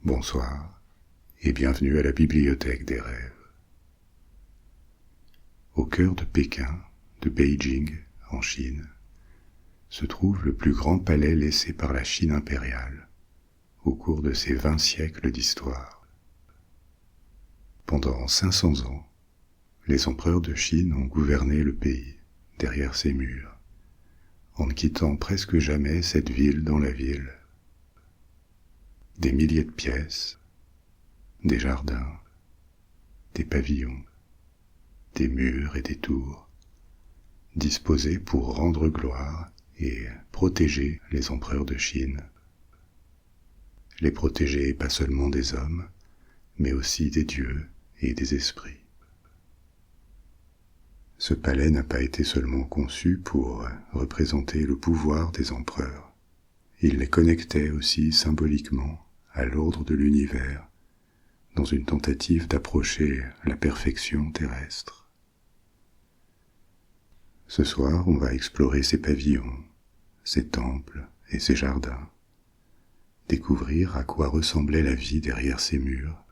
Bonsoir et bienvenue à la Bibliothèque des rêves. Au cœur de Pékin, de Beijing, en Chine, se trouve le plus grand palais laissé par la Chine impériale au cours de ses 20 siècles d'histoire. Pendant 500 ans, les empereurs de Chine ont gouverné le pays derrière ses murs, en ne quittant presque jamais cette ville dans la ville. Des milliers de pièces, des jardins, des pavillons, des murs et des tours, disposés pour rendre gloire et protéger les empereurs de Chine. Les protéger pas seulement des hommes, mais aussi des dieux et des esprits. Ce palais n'a pas été seulement conçu pour représenter le pouvoir des empereurs. Il les connectait aussi symboliquement à l'ordre de l'univers, dans une tentative d'approcher la perfection terrestre. Ce soir, on va explorer ces pavillons, ces temples et ces jardins, découvrir à quoi ressemblait la vie derrière ces murs,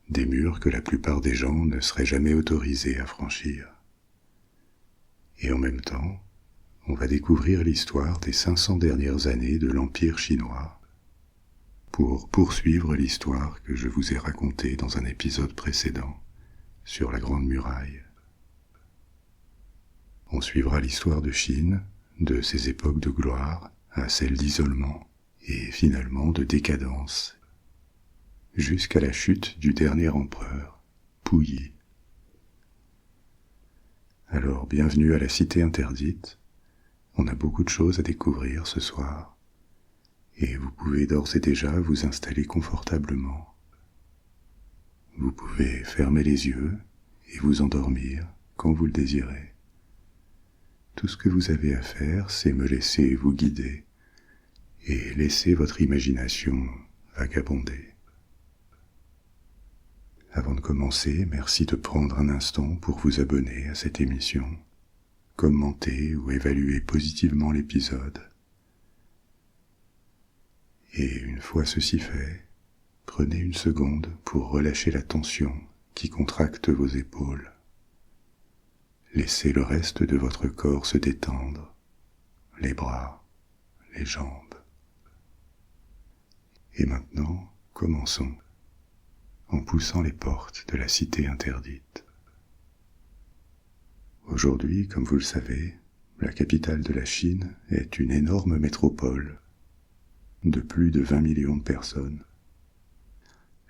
des murs que la plupart des gens ne seraient jamais autorisés à franchir. Et en même temps, on va découvrir l'histoire des 500 dernières années de l'Empire chinois, pour poursuivre l'histoire que je vous ai racontée dans un épisode précédent sur la Grande Muraille. On suivra l'histoire de Chine, de ses époques de gloire à celles d'isolement et finalement de décadence, jusqu'à la chute du dernier empereur, Puyi. Alors bienvenue à la Cité Interdite, on a beaucoup de choses à découvrir ce soir. Et vous pouvez d'ores et déjà vous installer confortablement. Vous pouvez fermer les yeux et vous endormir quand vous le désirez. Tout ce que vous avez à faire, c'est me laisser vous guider et laisser votre imagination vagabonder. Avant de commencer, merci de prendre un instant pour vous abonner à cette émission, commenter ou évaluer positivement l'épisode. Et une fois ceci fait, prenez une seconde pour relâcher la tension qui contracte vos épaules. Laissez le reste de votre corps se détendre, les bras, les jambes. Et maintenant, commençons, en poussant les portes de la Cité Interdite. Aujourd'hui, comme vous le savez, la capitale de la Chine est une énorme métropole de plus de 20 millions de personnes,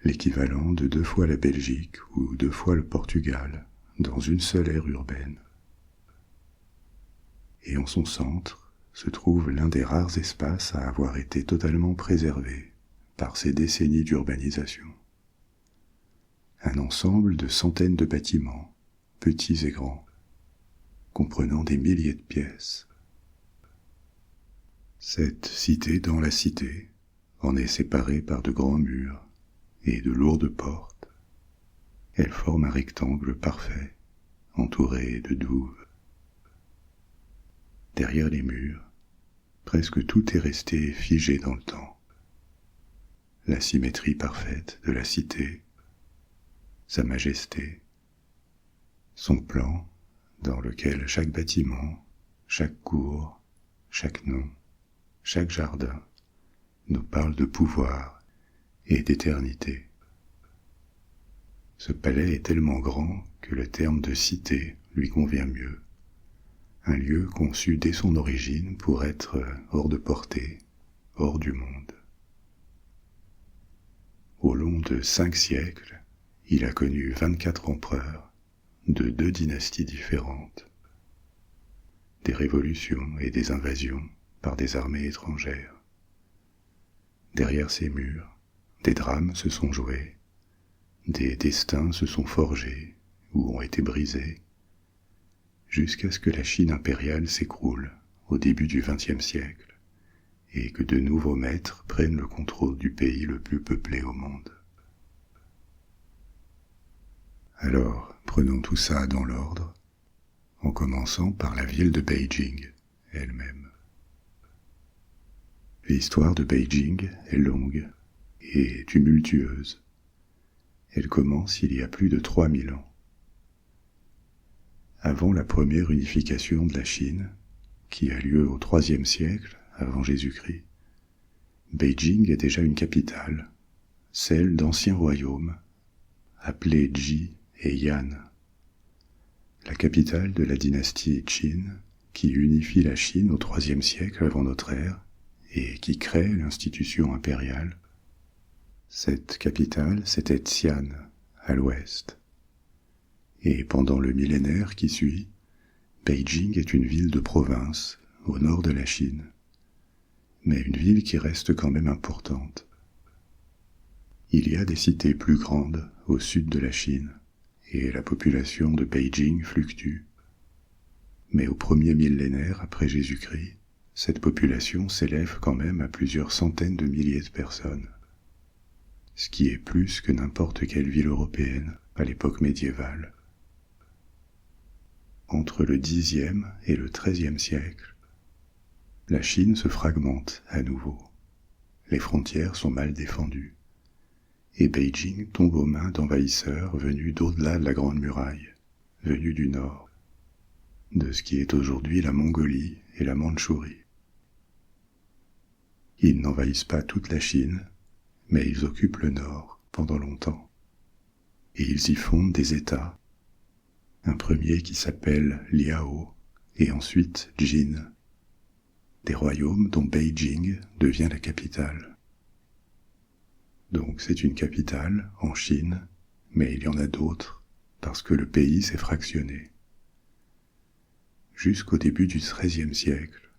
l'équivalent de 2 fois la Belgique ou 2 fois le Portugal dans une seule aire urbaine. Et en son centre se trouve l'un des rares espaces à avoir été totalement préservé par ces décennies d'urbanisation. Un ensemble de centaines de bâtiments, petits et grands, comprenant des milliers de pièces. Cette cité dans la cité en est séparée par de grands murs et de lourdes portes. Elle forme un rectangle parfait, entouré de douves. Derrière les murs, presque tout est resté figé dans le temps. La symétrie parfaite de la cité, sa majesté, son plan dans lequel chaque bâtiment, chaque cour, chaque nom, chaque jardin nous parle de pouvoir et d'éternité. Ce palais est tellement grand que le terme de cité lui convient mieux. Un lieu conçu dès son origine pour être hors de portée, hors du monde. Au long de 5 siècles, il a connu 24 empereurs de 2 dynasties différentes, des révolutions et des invasions par des armées étrangères. Derrière ces murs, des drames se sont joués, des destins se sont forgés ou ont été brisés, jusqu'à ce que la Chine impériale s'écroule au début du XXe siècle et que de nouveaux maîtres prennent le contrôle du pays le plus peuplé au monde. Alors, prenons tout ça dans l'ordre, en commençant par la ville de Beijing elle-même. L'histoire de Beijing est longue et tumultueuse. Elle commence il y a plus de 3000 ans. Avant la première unification de la Chine, qui a lieu au IIIe siècle avant Jésus-Christ, Beijing est déjà une capitale, celle d'anciens royaumes, appelés Ji et Yan. La capitale de la dynastie Qin, qui unifie la Chine au IIIe siècle avant notre ère et qui crée l'institution impériale. Cette capitale, c'était Xi'an, à l'ouest. Et pendant le millénaire qui suit, Beijing est une ville de province, au nord de la Chine, mais une ville qui reste quand même importante. Il y a des cités plus grandes au sud de la Chine, et la population de Beijing fluctue. Mais au premier millénaire après Jésus-Christ, cette population s'élève quand même à plusieurs centaines de milliers de personnes, ce qui est plus que n'importe quelle ville européenne à l'époque médiévale. Entre le Xe et le XIIIe siècle, la Chine se fragmente à nouveau. Les frontières sont mal défendues, et Beijing tombe aux mains d'envahisseurs venus d'au-delà de la Grande Muraille, venus du nord, de ce qui est aujourd'hui la Mongolie et la Mandchourie. Ils n'envahissent pas toute la Chine, mais ils occupent le nord pendant longtemps, et ils y fondent des États, un premier qui s'appelle Liao, et ensuite Jin, des royaumes dont Beijing devient la capitale. Donc c'est une capitale en Chine, mais il y en a d'autres, parce que le pays s'est fractionné. Jusqu'au début du XIIIe siècle,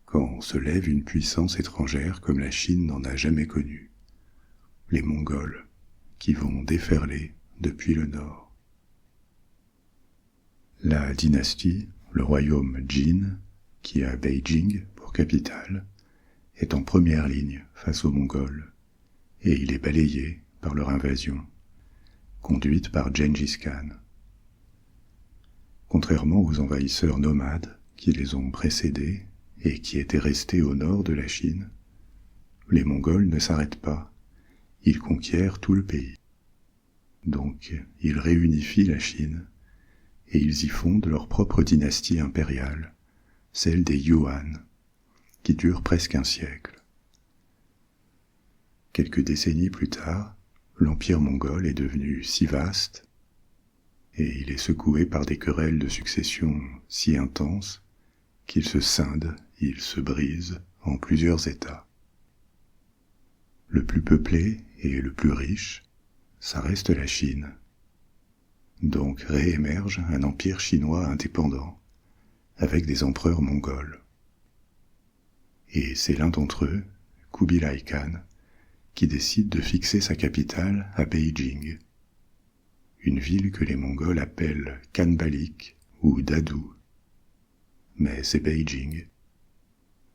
quand se lève une puissance étrangère comme la Chine n'en a jamais connue, les Mongols, qui vont déferler depuis le nord. La dynastie, le royaume Jin, qui a Beijing pour capitale, est en première ligne face aux Mongols, et il est balayé par leur invasion, conduite par Gengis Khan. Contrairement aux envahisseurs nomades qui les ont précédés et qui étaient restés au nord de la Chine, les Mongols ne s'arrêtent pas, ils conquièrent tout le pays. Donc ils réunifient la Chine et ils y fondent leur propre dynastie impériale, celle des Yuan, qui dure presque un siècle. Quelques décennies plus tard, l'empire mongol est devenu si vaste, et il est secoué par des querelles de succession si intenses, qu'il se scinde, il se brise en plusieurs États. Le plus peuplé et le plus riche, ça reste la Chine. Donc réémerge un empire chinois indépendant, avec des empereurs mongols. Et c'est l'un d'entre eux, Kubilai Khan, qui décide de fixer sa capitale à Beijing, une ville que les Mongols appellent Khanbalik ou Dadu. Mais c'est Beijing,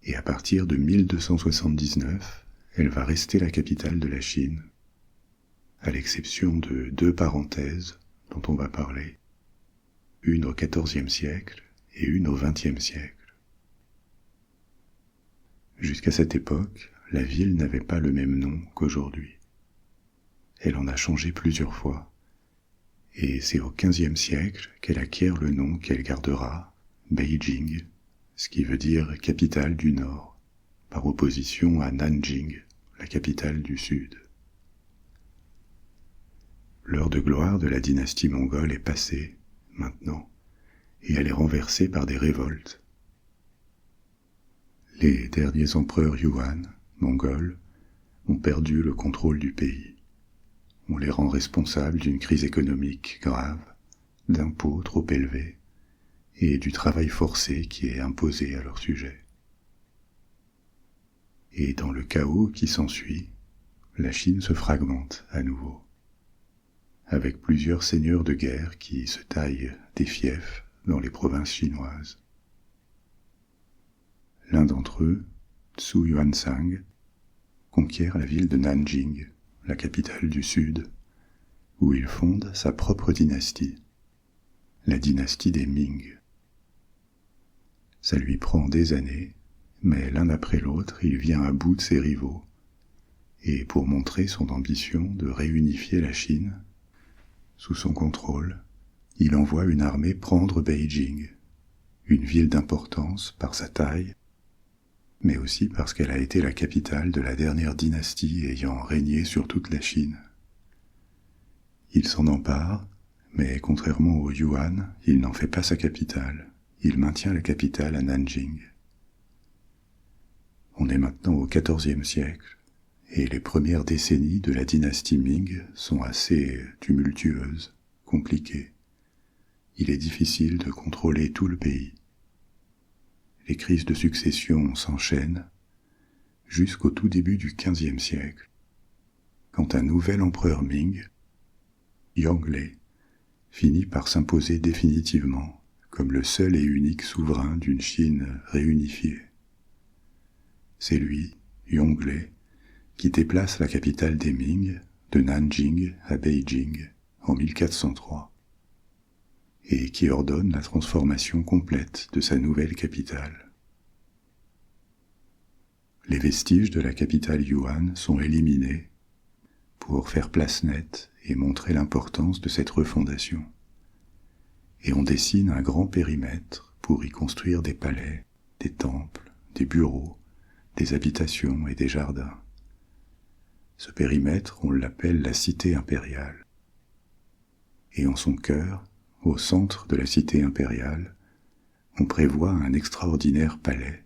et à partir de 1279, elle va rester la capitale de la Chine, à l'exception de 2 parenthèses dont on va parler, une au XIVe siècle et une au XXe siècle. Jusqu'à cette époque, la ville n'avait pas le même nom qu'aujourd'hui. Elle en a changé plusieurs fois, et c'est au XVe siècle qu'elle acquiert le nom qu'elle gardera, Beijing, ce qui veut dire capitale du Nord, par opposition à Nanjing, la capitale du Sud. L'heure de gloire de la dynastie mongole est passée, maintenant, et elle est renversée par des révoltes. Les derniers empereurs Yuan, mongols, ont perdu le contrôle du pays. On les rend responsables d'une crise économique grave, d'impôts trop élevés, et du travail forcé qui est imposé à leur sujet. Et dans le chaos qui s'ensuit, la Chine se fragmente à nouveau, avec plusieurs seigneurs de guerre qui se taillent des fiefs dans les provinces chinoises. L'un d'entre eux, Zhu Yuansang, conquiert la ville de Nanjing, la capitale du Sud, où il fonde sa propre dynastie, la dynastie des Ming. Ça lui prend des années, mais l'un après l'autre, il vient à bout de ses rivaux, et pour montrer son ambition de réunifier la Chine, sous son contrôle, il envoie une armée prendre Beijing, une ville d'importance par sa taille, mais aussi parce qu'elle a été la capitale de la dernière dynastie ayant régné sur toute la Chine. Il s'en empare, mais contrairement au Yuan, il n'en fait pas sa capitale. Il maintient la capitale à Nanjing. On est maintenant au XIVe siècle, et les premières décennies de la dynastie Ming sont assez tumultueuses, compliquées. Il est difficile de contrôler tout le pays. Les crises de succession s'enchaînent jusqu'au tout début du XVe siècle, quand un nouvel empereur Ming, Yongle, finit par s'imposer définitivement comme le seul et unique souverain d'une Chine réunifiée. C'est lui, Yongle, qui déplace la capitale des Ming de Nanjing à Beijing en 1403 et qui ordonne la transformation complète de sa nouvelle capitale. Les vestiges de la capitale Yuan sont éliminés pour faire place nette et montrer l'importance de cette refondation. Et on dessine un grand périmètre pour y construire des palais, des temples, des bureaux, des habitations et des jardins. Ce périmètre, on l'appelle la cité impériale. Et en son cœur, au centre de la cité impériale, on prévoit un extraordinaire palais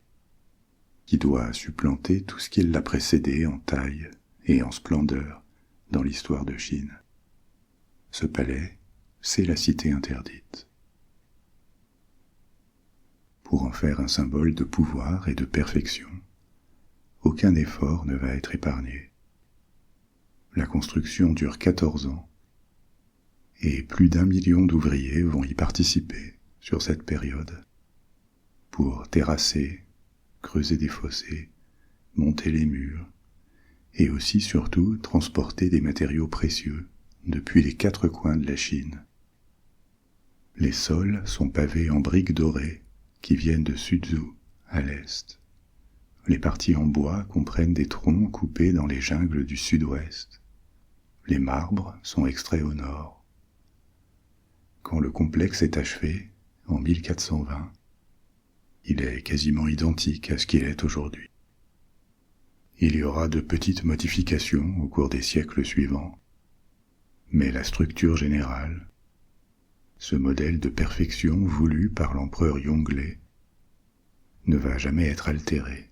qui doit supplanter tout ce qui l'a précédé en taille et en splendeur dans l'histoire de Chine. Ce palais, c'est la cité interdite. Pour en faire un symbole de pouvoir et de perfection, aucun effort ne va être épargné. La construction dure 14 ans, et plus d'1 million d'ouvriers vont y participer sur cette période, pour terrasser, creuser des fossés, monter les murs, et aussi surtout transporter des matériaux précieux depuis les 4 coins de la Chine. Les sols sont pavés en briques dorées qui viennent de Suzhou, à l'est. Les parties en bois comprennent des troncs coupés dans les jungles du sud-ouest. Les marbres sont extraits au nord. Quand le complexe est achevé, en 1420, il est quasiment identique à ce qu'il est aujourd'hui. Il y aura de petites modifications au cours des siècles suivants, mais la structure générale, ce modèle de perfection voulu par l'empereur Yongle, ne va jamais être altéré.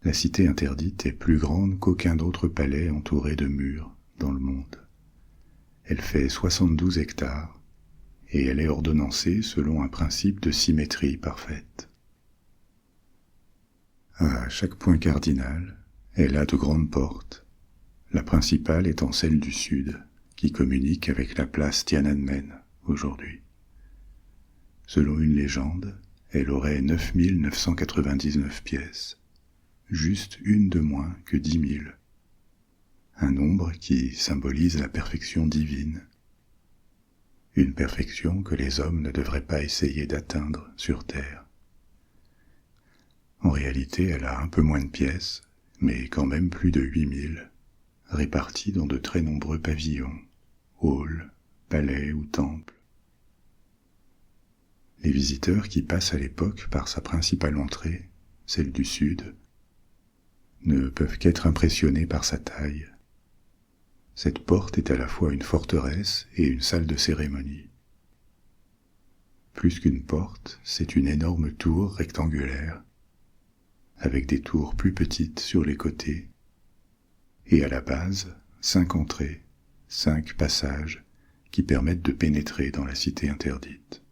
La cité interdite est plus grande qu'aucun autre palais entouré de murs dans le monde. Elle fait 72 hectares et elle est ordonnancée selon un principe de symétrie parfaite. À chaque point cardinal, elle a de grandes portes, la principale étant celle du sud, qui communique avec la place Tiananmen aujourd'hui. Selon une légende, elle aurait 9999 pièces, juste une de moins que 10 000, un nombre qui symbolise la perfection divine, une perfection que les hommes ne devraient pas essayer d'atteindre sur Terre. En réalité, elle a un peu moins de pièces, mais quand même plus de 8000, réparties dans de très nombreux pavillons, halls, palais ou temples. Les visiteurs qui passent à l'époque par sa principale entrée, celle du sud, ne peuvent qu'être impressionnés par sa taille. Cette porte est à la fois une forteresse et une salle de cérémonie. Plus qu'une porte, c'est une énorme tour rectangulaire, avec des tours plus petites sur les côtés, et à la base, 5 entrées, 5 passages qui permettent de pénétrer dans la cité interdite.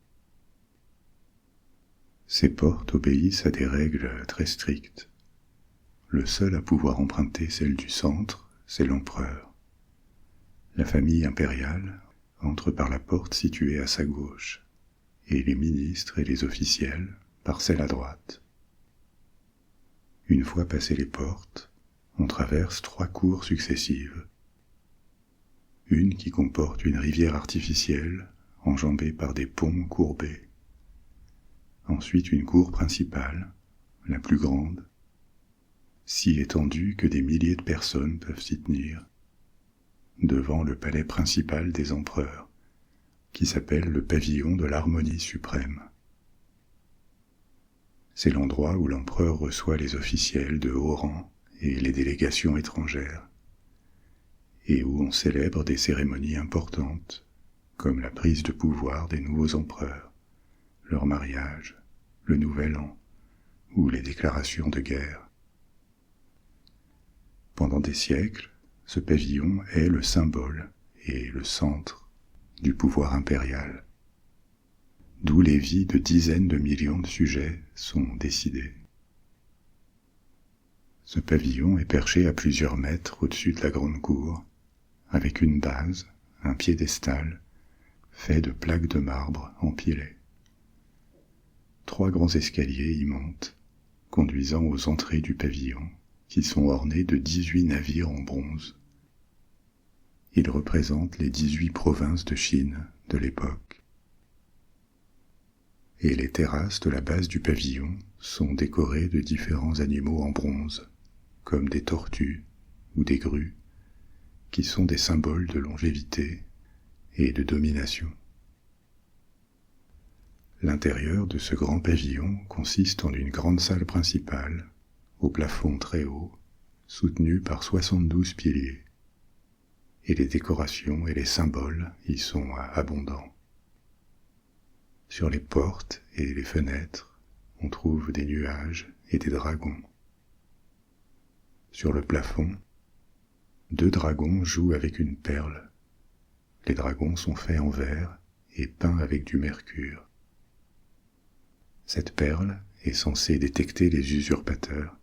Ces portes obéissent à des règles très strictes. Le seul à pouvoir emprunter celle du centre, c'est l'empereur. La famille impériale entre par la porte située à sa gauche, et les ministres et les officiels par celle à droite. Une fois passées les portes, on traverse 3 cours successives. Une qui comporte une rivière artificielle enjambée par des ponts courbés. Ensuite une cour principale, la plus grande, si étendu que des milliers de personnes peuvent s'y tenir, devant le palais principal des empereurs, qui s'appelle le pavillon de l'harmonie suprême. C'est l'endroit où l'empereur reçoit les officiels de haut rang et les délégations étrangères, et où on célèbre des cérémonies importantes, comme la prise de pouvoir des nouveaux empereurs, leur mariage, le nouvel an, ou les déclarations de guerre. Pendant des siècles, ce pavillon est le symbole et le centre du pouvoir impérial, d'où les vies de dizaines de millions de sujets sont décidées. Ce pavillon est perché à plusieurs mètres au-dessus de la grande cour, avec une base, un piédestal, fait de plaques de marbre empilées. 3 grands escaliers y montent, conduisant aux entrées du pavillon, qui sont ornés de 18 navires en bronze. Ils représentent les 18 provinces de Chine de l'époque. Et les terrasses de la base du pavillon sont décorées de différents animaux en bronze, comme des tortues ou des grues, qui sont des symboles de longévité et de domination. L'intérieur de ce grand pavillon consiste en une grande salle principale, au plafond très haut, soutenue par 72 piliers, et les décorations et les symboles y sont abondants. Sur les portes et les fenêtres, on trouve des nuages et des dragons. Sur le plafond, 2 dragons jouent avec une perle. Les dragons sont faits en verre et peints avec du mercure. Cette perle est censée détecter les usurpateurs.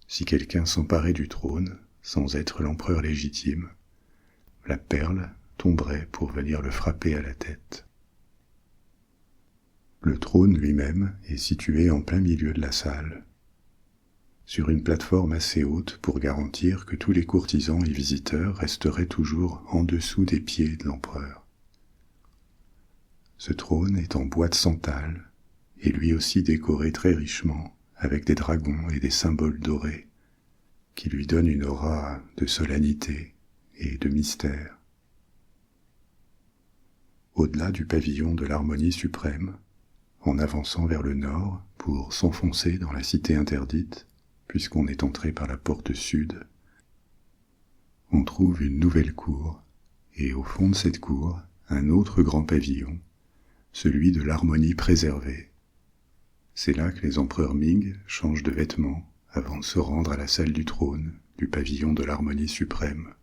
Si quelqu'un s'emparait du trône sans être l'empereur légitime, la perle tomberait pour venir le frapper à la tête. Le trône lui-même est situé en plein milieu de la salle, sur une plateforme assez haute pour garantir que tous les courtisans et visiteurs resteraient toujours en dessous des pieds de l'empereur. Ce trône est en bois de santal et lui aussi décoré très richement avec des dragons et des symboles dorés qui lui donnent une aura de solennité et de mystère. Au-delà du pavillon de l'harmonie suprême, en avançant vers le nord pour s'enfoncer dans la cité interdite, puisqu'on est entré par la porte sud, on trouve une nouvelle cour, et au fond de cette cour, un autre grand pavillon, celui de l'harmonie préservée. C'est là que les empereurs Ming changent de vêtements avant de se rendre à la salle du trône du pavillon de l'harmonie suprême.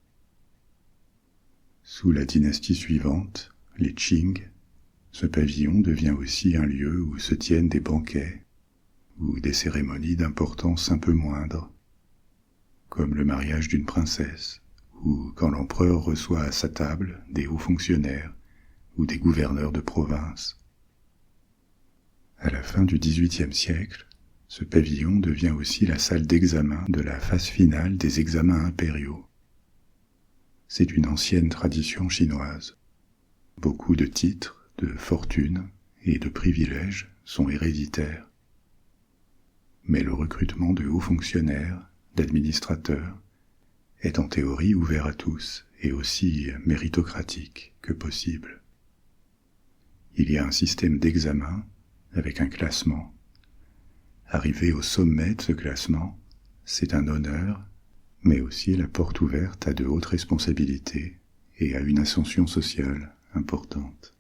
Sous la dynastie suivante, les Qing, ce pavillon devient aussi un lieu où se tiennent des banquets ou des cérémonies d'importance un peu moindre, comme le mariage d'une princesse, ou quand l'empereur reçoit à sa table des hauts fonctionnaires ou des gouverneurs de province. À la fin du XVIIIe siècle, ce pavillon devient aussi la salle d'examen de la phase finale des examens impériaux. C'est une ancienne tradition chinoise. Beaucoup de titres, de fortunes et de privilèges sont héréditaires. Mais le recrutement de hauts fonctionnaires, d'administrateurs, est en théorie ouvert à tous et aussi méritocratique que possible. Il y a un système d'examen avec un classement. Arriver au sommet de ce classement, c'est un honneur, mais aussi la porte ouverte à de hautes responsabilités et à une ascension sociale importante.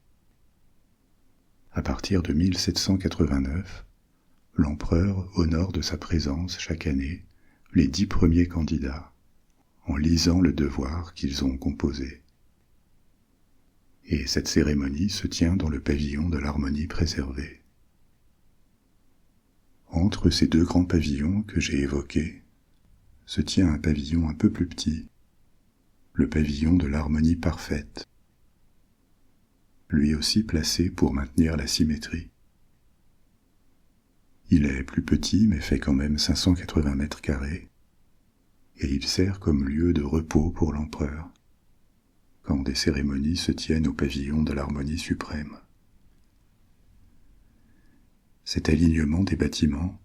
À partir de 1789, l'empereur honore de sa présence chaque année les 10 premiers candidats, en lisant le devoir qu'ils ont composé. Et cette cérémonie se tient dans le pavillon de l'harmonie préservée. Entre ces 2 grands pavillons que j'ai évoqués, se tient un pavillon un peu plus petit, le pavillon de l'harmonie parfaite, lui aussi placé pour maintenir la symétrie. Il est plus petit mais fait quand même 580 mètres carrés, et il sert comme lieu de repos pour l'empereur, quand des cérémonies se tiennent au pavillon de l'harmonie suprême. Cet alignement des bâtiments,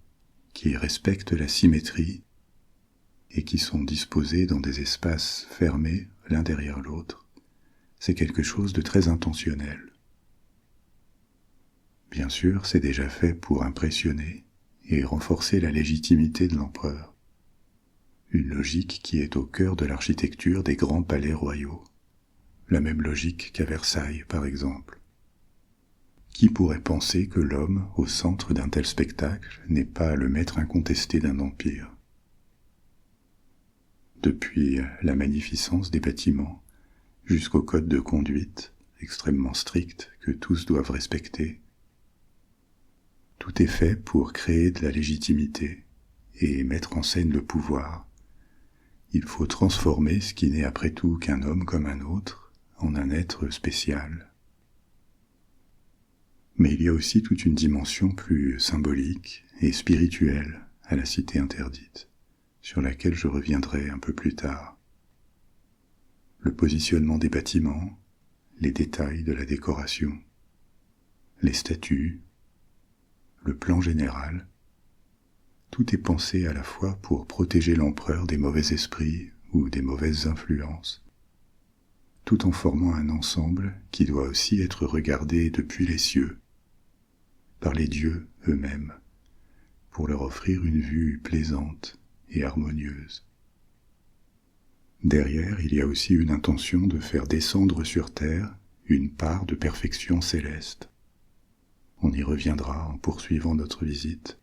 qui respecte la symétrie, et qui sont disposés dans des espaces fermés l'un derrière l'autre, c'est quelque chose de très intentionnel. Bien sûr, c'est déjà fait pour impressionner et renforcer la légitimité de l'empereur. Une logique qui est au cœur de l'architecture des grands palais royaux. La même logique qu'à Versailles, par exemple. Qui pourrait penser que l'homme, au centre d'un tel spectacle, n'est pas le maître incontesté d'un empire? Depuis la magnificence des bâtiments, jusqu'au code de conduite, extrêmement strict, que tous doivent respecter, tout est fait pour créer de la légitimité et mettre en scène le pouvoir. Il faut transformer ce qui n'est après tout qu'un homme comme un autre en un être spécial. Mais il y a aussi toute une dimension plus symbolique et spirituelle à la cité interdite, sur laquelle je reviendrai un peu plus tard. Le positionnement des bâtiments, les détails de la décoration, les statues, le plan général, tout est pensé à la fois pour protéger l'empereur des mauvais esprits ou des mauvaises influences, tout en formant un ensemble qui doit aussi être regardé depuis les cieux, par les dieux eux-mêmes, pour leur offrir une vue plaisante et harmonieuse. Derrière, il y a aussi une intention de faire descendre sur terre une part de perfection céleste. On y reviendra en poursuivant notre visite,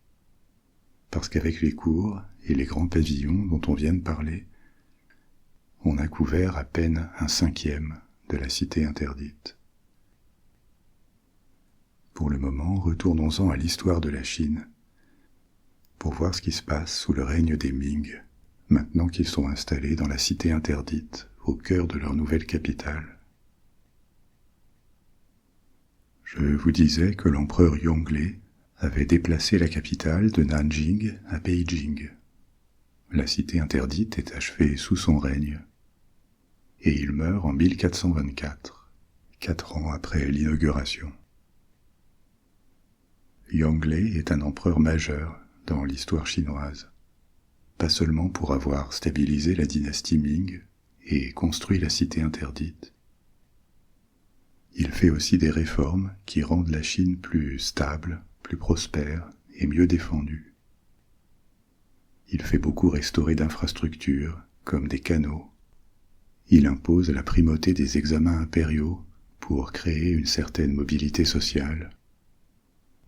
parce qu'avec les cours et les grands pavillons dont on vient de parler, on a couvert à peine 1/5 de la cité interdite. Pour le moment, retournons-en à l'histoire de la Chine, pour voir ce qui se passe sous le règne des Ming, maintenant qu'ils sont installés dans la cité interdite, au cœur de leur nouvelle capitale. Je vous disais que l'empereur Yongle avait déplacé la capitale de Nanjing à Beijing. La cité interdite est achevée sous son règne, et il meurt en 1424, 4 ans après l'inauguration. Yongle est un empereur majeur dans l'histoire chinoise, pas seulement pour avoir stabilisé la dynastie Ming et construit la cité interdite. Il fait aussi des réformes qui rendent la Chine plus stable, plus prospère et mieux défendue. Il fait beaucoup restaurer d'infrastructures, comme des canaux. Il impose la primauté des examens impériaux pour créer une certaine mobilité sociale,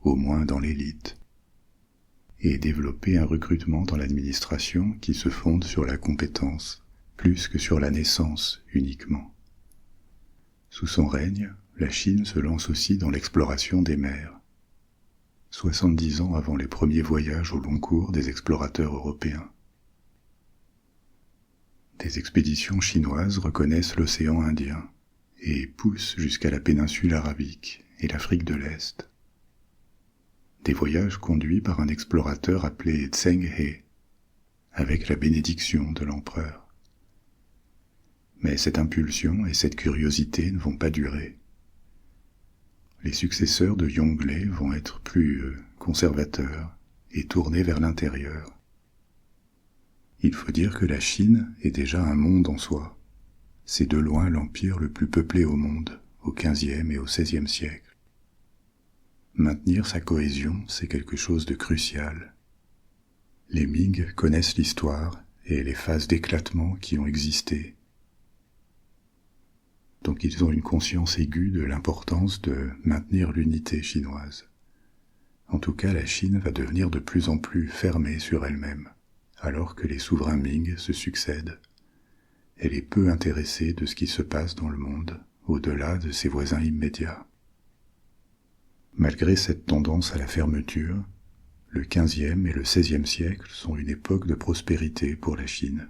au moins dans l'élite, et développer un recrutement dans l'administration qui se fonde sur la compétence, plus que sur la naissance uniquement. Sous son règne, la Chine se lance aussi dans l'exploration des mers. 70 ans avant les premiers voyages au long cours des explorateurs européens. Des expéditions chinoises reconnaissent l'océan Indien et poussent jusqu'à la péninsule arabique et l'Afrique de l'Est. Des voyages conduits par un explorateur appelé Zheng He, avec la bénédiction de l'empereur. Mais cette impulsion et cette curiosité ne vont pas durer. Les successeurs de Yongle vont être plus conservateurs et tournés vers l'intérieur. Il faut dire que la Chine est déjà un monde en soi. C'est de loin l'empire le plus peuplé au monde, au XVe et au XVIe siècle. Maintenir sa cohésion, c'est quelque chose de crucial. Les Ming connaissent l'histoire et les phases d'éclatement qui ont existé. Donc ils ont une conscience aiguë de l'importance de maintenir l'unité chinoise. En tout cas, la Chine va devenir de plus en plus fermée sur elle-même, alors que les souverains Ming se succèdent. Elle est peu intéressée de ce qui se passe dans le monde, au-delà de ses voisins immédiats. Malgré cette tendance à la fermeture, le XVe et le XVIe siècle sont une époque de prospérité pour la Chine,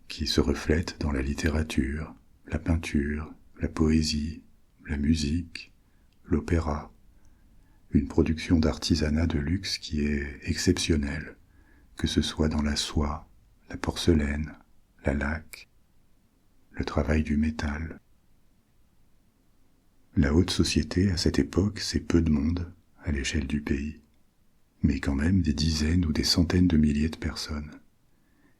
qui se reflète dans la littérature, la peinture, la poésie, la musique, l'opéra, une production d'artisanat de luxe qui est exceptionnelle, que ce soit dans la soie, la porcelaine, la laque, le travail du métal. La haute société, à cette époque, c'est peu de monde à l'échelle du pays, mais quand même des dizaines ou des centaines de milliers de personnes.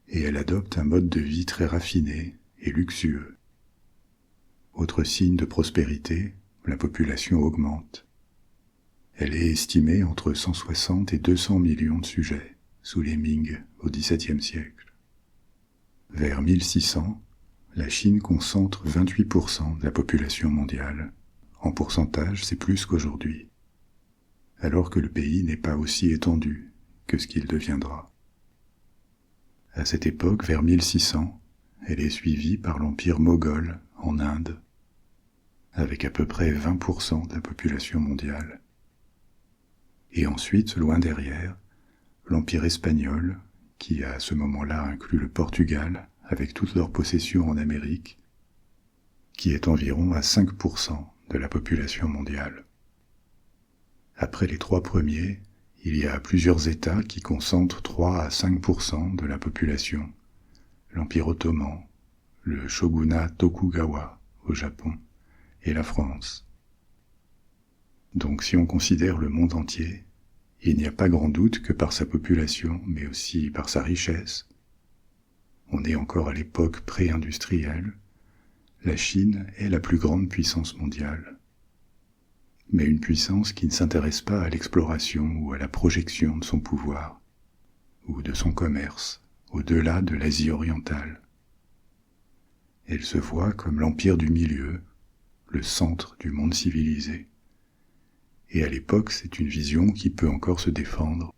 et elle adopte un mode de vie très raffiné et luxueux. Autre signe de prospérité, la population augmente. Elle est estimée entre 160 et 200 millions de sujets sous les Ming au XVIIe siècle. Vers 1600, la Chine concentre 28% de la population mondiale. En pourcentage, c'est plus qu'aujourd'hui, alors que le pays n'est pas aussi étendu que ce qu'il deviendra. À cette époque, vers 1600, elle est suivie par l'empire moghol en Inde, avec à peu près 20% de la population mondiale. Et ensuite, loin derrière, l'empire espagnol, qui à ce moment-là inclut le Portugal, avec toutes leurs possessions en Amérique, qui est environ à 5% de la population mondiale. Après les trois premiers, il y a plusieurs États qui concentrent 3 à 5% de la population. L'Empire ottoman, le shogunat Tokugawa au Japon et la France. Donc si on considère le monde entier, il n'y a pas grand doute que par sa population, mais aussi par sa richesse, on est encore à l'époque pré-industrielle, la Chine est la plus grande puissance mondiale. Mais une puissance qui ne s'intéresse pas à l'exploration ou à la projection de son pouvoir, ou de son commerce, au-delà de l'Asie orientale. Elle se voit comme l'empire du milieu, le centre du monde civilisé. Et à l'époque, c'est une vision qui peut encore se défendre.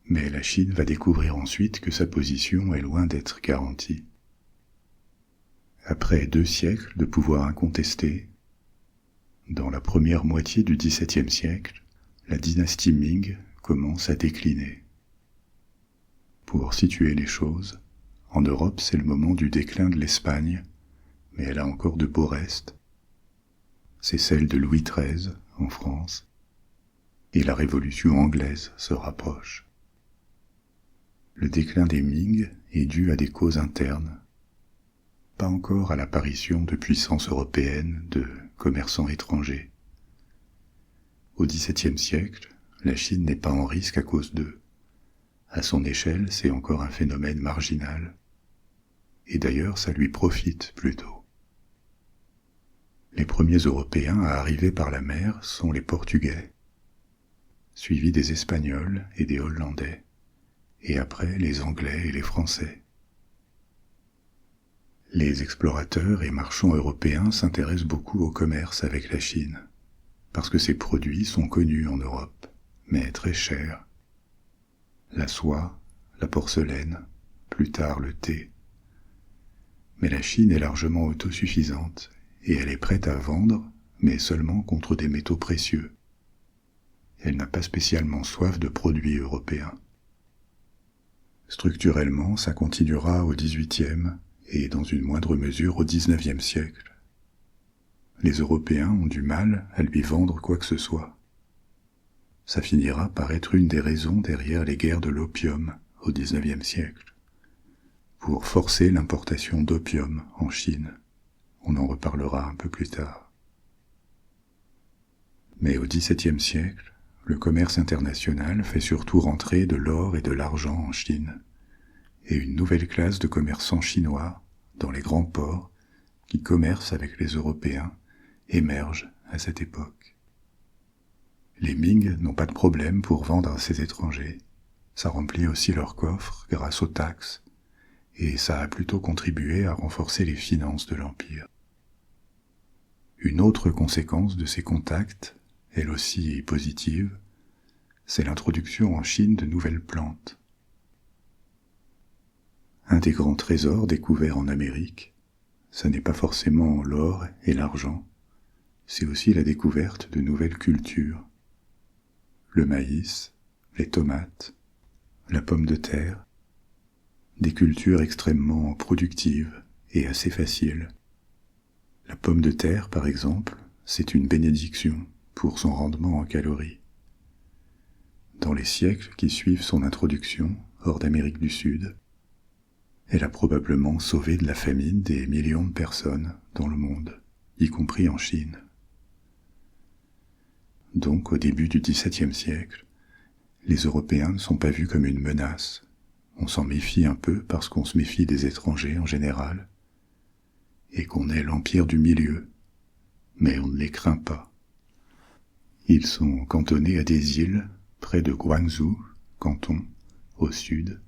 Mais la Chine va découvrir ensuite que sa position est loin d'être garantie. Après 2 siècles de pouvoir incontesté, dans la première moitié du XVIIe siècle, la dynastie Ming commence à décliner. Pour situer les choses, en Europe c'est le moment du déclin de l'Espagne, mais elle a encore de beaux restes. C'est celle de Louis XIII en France, et la Révolution anglaise se rapproche. Le déclin des Ming est dû à des causes internes, pas encore à l'apparition de puissances européennes, de commerçants étrangers. Au XVIIe siècle, la Chine n'est pas en risque à cause d'eux. À son échelle, c'est encore un phénomène marginal. Et d'ailleurs, ça lui profite plutôt. Les premiers Européens à arriver par la mer sont les Portugais, suivis des Espagnols et des Hollandais, et après les Anglais et les Français. Les explorateurs et marchands européens s'intéressent beaucoup au commerce avec la Chine, parce que ces produits sont connus en Europe, mais très chers. La soie, la porcelaine, plus tard le thé. Mais la Chine est largement autosuffisante, et elle est prête à vendre, mais seulement contre des métaux précieux. Elle n'a pas spécialement soif de produits européens. Structurellement, ça continuera au XVIIIe et dans une moindre mesure au XIXe siècle. Les Européens ont du mal à lui vendre quoi que ce soit. Ça finira par être une des raisons derrière les guerres de l'opium au XIXe siècle, pour forcer l'importation d'opium en Chine. On en reparlera un peu plus tard. Mais au XVIIe siècle, le commerce international fait surtout rentrer de l'or et de l'argent en Chine, et une nouvelle classe de commerçants chinois, dans les grands ports, qui commercent avec les Européens, émerge à cette époque. Les Ming n'ont pas de problème pour vendre à ces étrangers. Ça remplit aussi leurs coffres grâce aux taxes, et ça a plutôt contribué à renforcer les finances de l'Empire. Une autre conséquence de ces contacts, elle aussi positive, c'est l'introduction en Chine de nouvelles plantes. Un des grands trésors découverts en Amérique, ça n'est pas forcément l'or et l'argent, c'est aussi la découverte de nouvelles cultures. Le maïs, les tomates, la pomme de terre, des cultures extrêmement productives et assez faciles. La pomme de terre, par exemple, c'est une bénédiction pour son rendement en calories. Dans les siècles qui suivent son introduction hors d'Amérique du Sud, elle a probablement sauvé de la famine des millions de personnes dans le monde, y compris en Chine. Donc au début du XVIIe siècle, les Européens ne sont pas vus comme une menace, On s'en méfie un peu parce qu'on se méfie des étrangers en général, et qu'on est l'empire du milieu, mais on ne les craint pas. Ils sont cantonnés à des îles près de Guangzhou, Canton, au sud,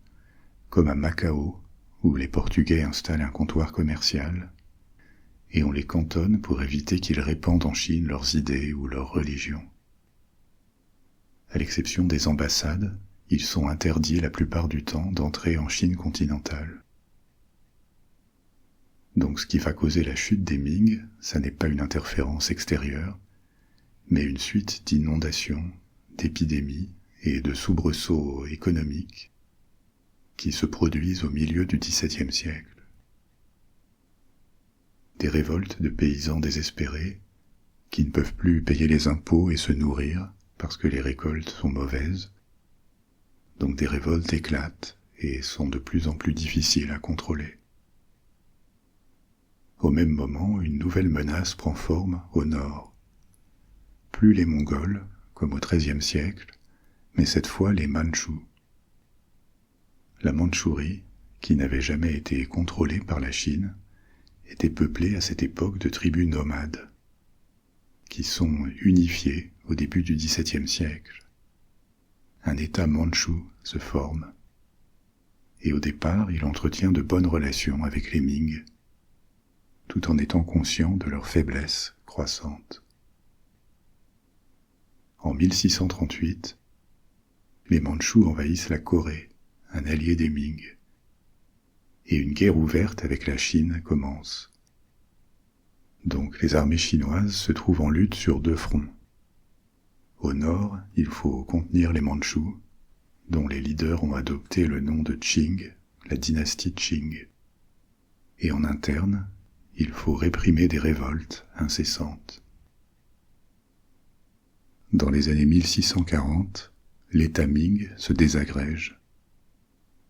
comme à Macao, où les Portugais installent un comptoir commercial, et on les cantonne pour éviter qu'ils répandent en Chine leurs idées ou leurs religions. À l'exception des ambassades, ils sont interdits la plupart du temps d'entrer en Chine continentale. Donc ce qui va causer la chute des Ming, ça n'est pas une interférence extérieure, mais une suite d'inondations, d'épidémies et de soubresauts économiques qui se produisent au milieu du XVIIe siècle. Des révoltes de paysans désespérés qui ne peuvent plus payer les impôts et se nourrir parce que les récoltes sont mauvaises. Donc des révoltes éclatent et sont de plus en plus difficiles à contrôler. Au même moment, une nouvelle menace prend forme au nord. Plus les Mongols, comme au XIIIe siècle, mais cette fois les Mandchous. La Mandchourie, qui n'avait jamais été contrôlée par la Chine, était peuplée à cette époque de tribus nomades, qui sont unifiées au début du XVIIe siècle. Un État mandchou se forme, et au départ il entretient de bonnes relations avec les Ming, tout en étant conscient de leur faiblesse croissante. En 1638, les Mandchous envahissent la Corée, un allié des Ming, et une guerre ouverte avec la Chine commence. Donc les armées chinoises se trouvent en lutte sur deux fronts. Au nord, il faut contenir les Mandchous, dont les leaders ont adopté le nom de Qing, la dynastie Qing. Et en interne, il faut réprimer des révoltes incessantes. Dans les années 1640, l'État Ming se désagrège.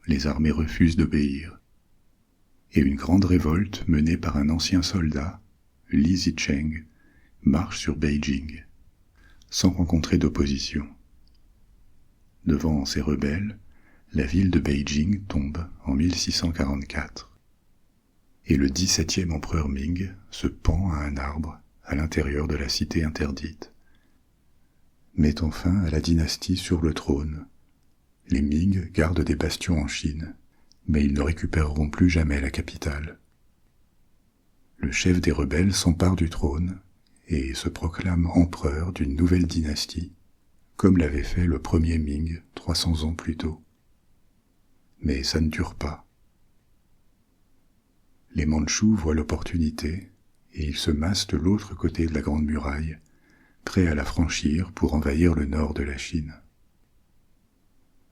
Les armées refusent d'obéir. Et une grande révolte menée par un ancien soldat, Li Zicheng, marche sur Beijing, sans rencontrer d'opposition. Devant ces rebelles, la ville de Beijing tombe en 1644. Et le 17e empereur Ming se pend à un arbre à l'intérieur de la cité interdite, mettant fin à la dynastie sur le trône. Les Ming gardent des bastions en Chine, mais ils ne récupéreront plus jamais la capitale. Le chef des rebelles s'empare du trône et se proclame empereur d'une nouvelle dynastie, comme l'avait fait le premier Ming 300 ans plus tôt. Mais ça ne dure pas. Les Mandchous voient l'opportunité et ils se massent de l'autre côté de la Grande Muraille, prêts à la franchir pour envahir le nord de la Chine.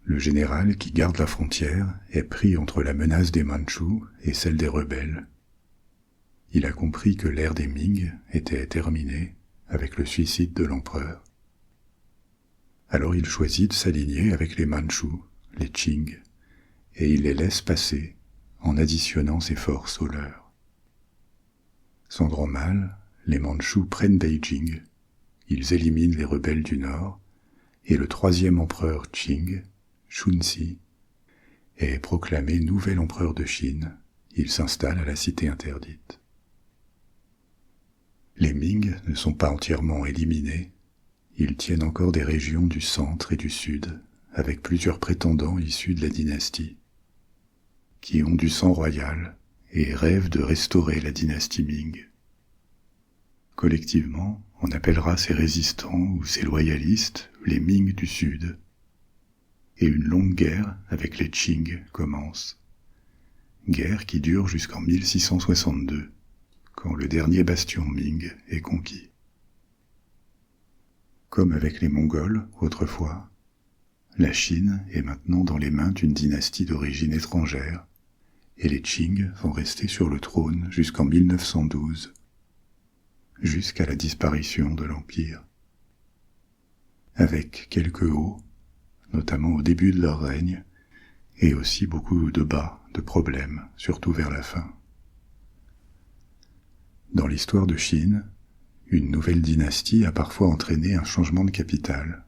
Le général qui garde la frontière est pris entre la menace des Mandchous et celle des rebelles. Il a compris que l'ère des Ming était terminée avec le suicide de l'empereur. Alors il choisit de s'aligner avec les Mandchous, les Qing, et il les laisse passer en additionnant ses forces aux leurs. Sans grand mal, les Mandchous prennent Beijing, ils éliminent les rebelles du nord, et le troisième empereur Qing, Shunxi, est proclamé nouvel empereur de Chine. Il s'installe à la cité interdite. Les Ming ne sont pas entièrement éliminés, ils tiennent encore des régions du centre et du sud, avec plusieurs prétendants issus de la dynastie, qui ont du sang royal et rêvent de restaurer la dynastie Ming. Collectivement, on appellera ces résistants ou ces loyalistes les Ming du Sud, et une longue guerre avec les Qing commence. Guerre qui dure jusqu'en 1662, quand le dernier bastion Ming est conquis. Comme avec les Mongols autrefois, la Chine est maintenant dans les mains d'une dynastie d'origine étrangère, et les Qing vont rester sur le trône jusqu'en 1912, jusqu'à la disparition de l'Empire. Avec quelques hauts, notamment au début de leur règne, et aussi beaucoup de bas, de problèmes, surtout vers la fin. Dans l'histoire de Chine, une nouvelle dynastie a parfois entraîné un changement de capitale,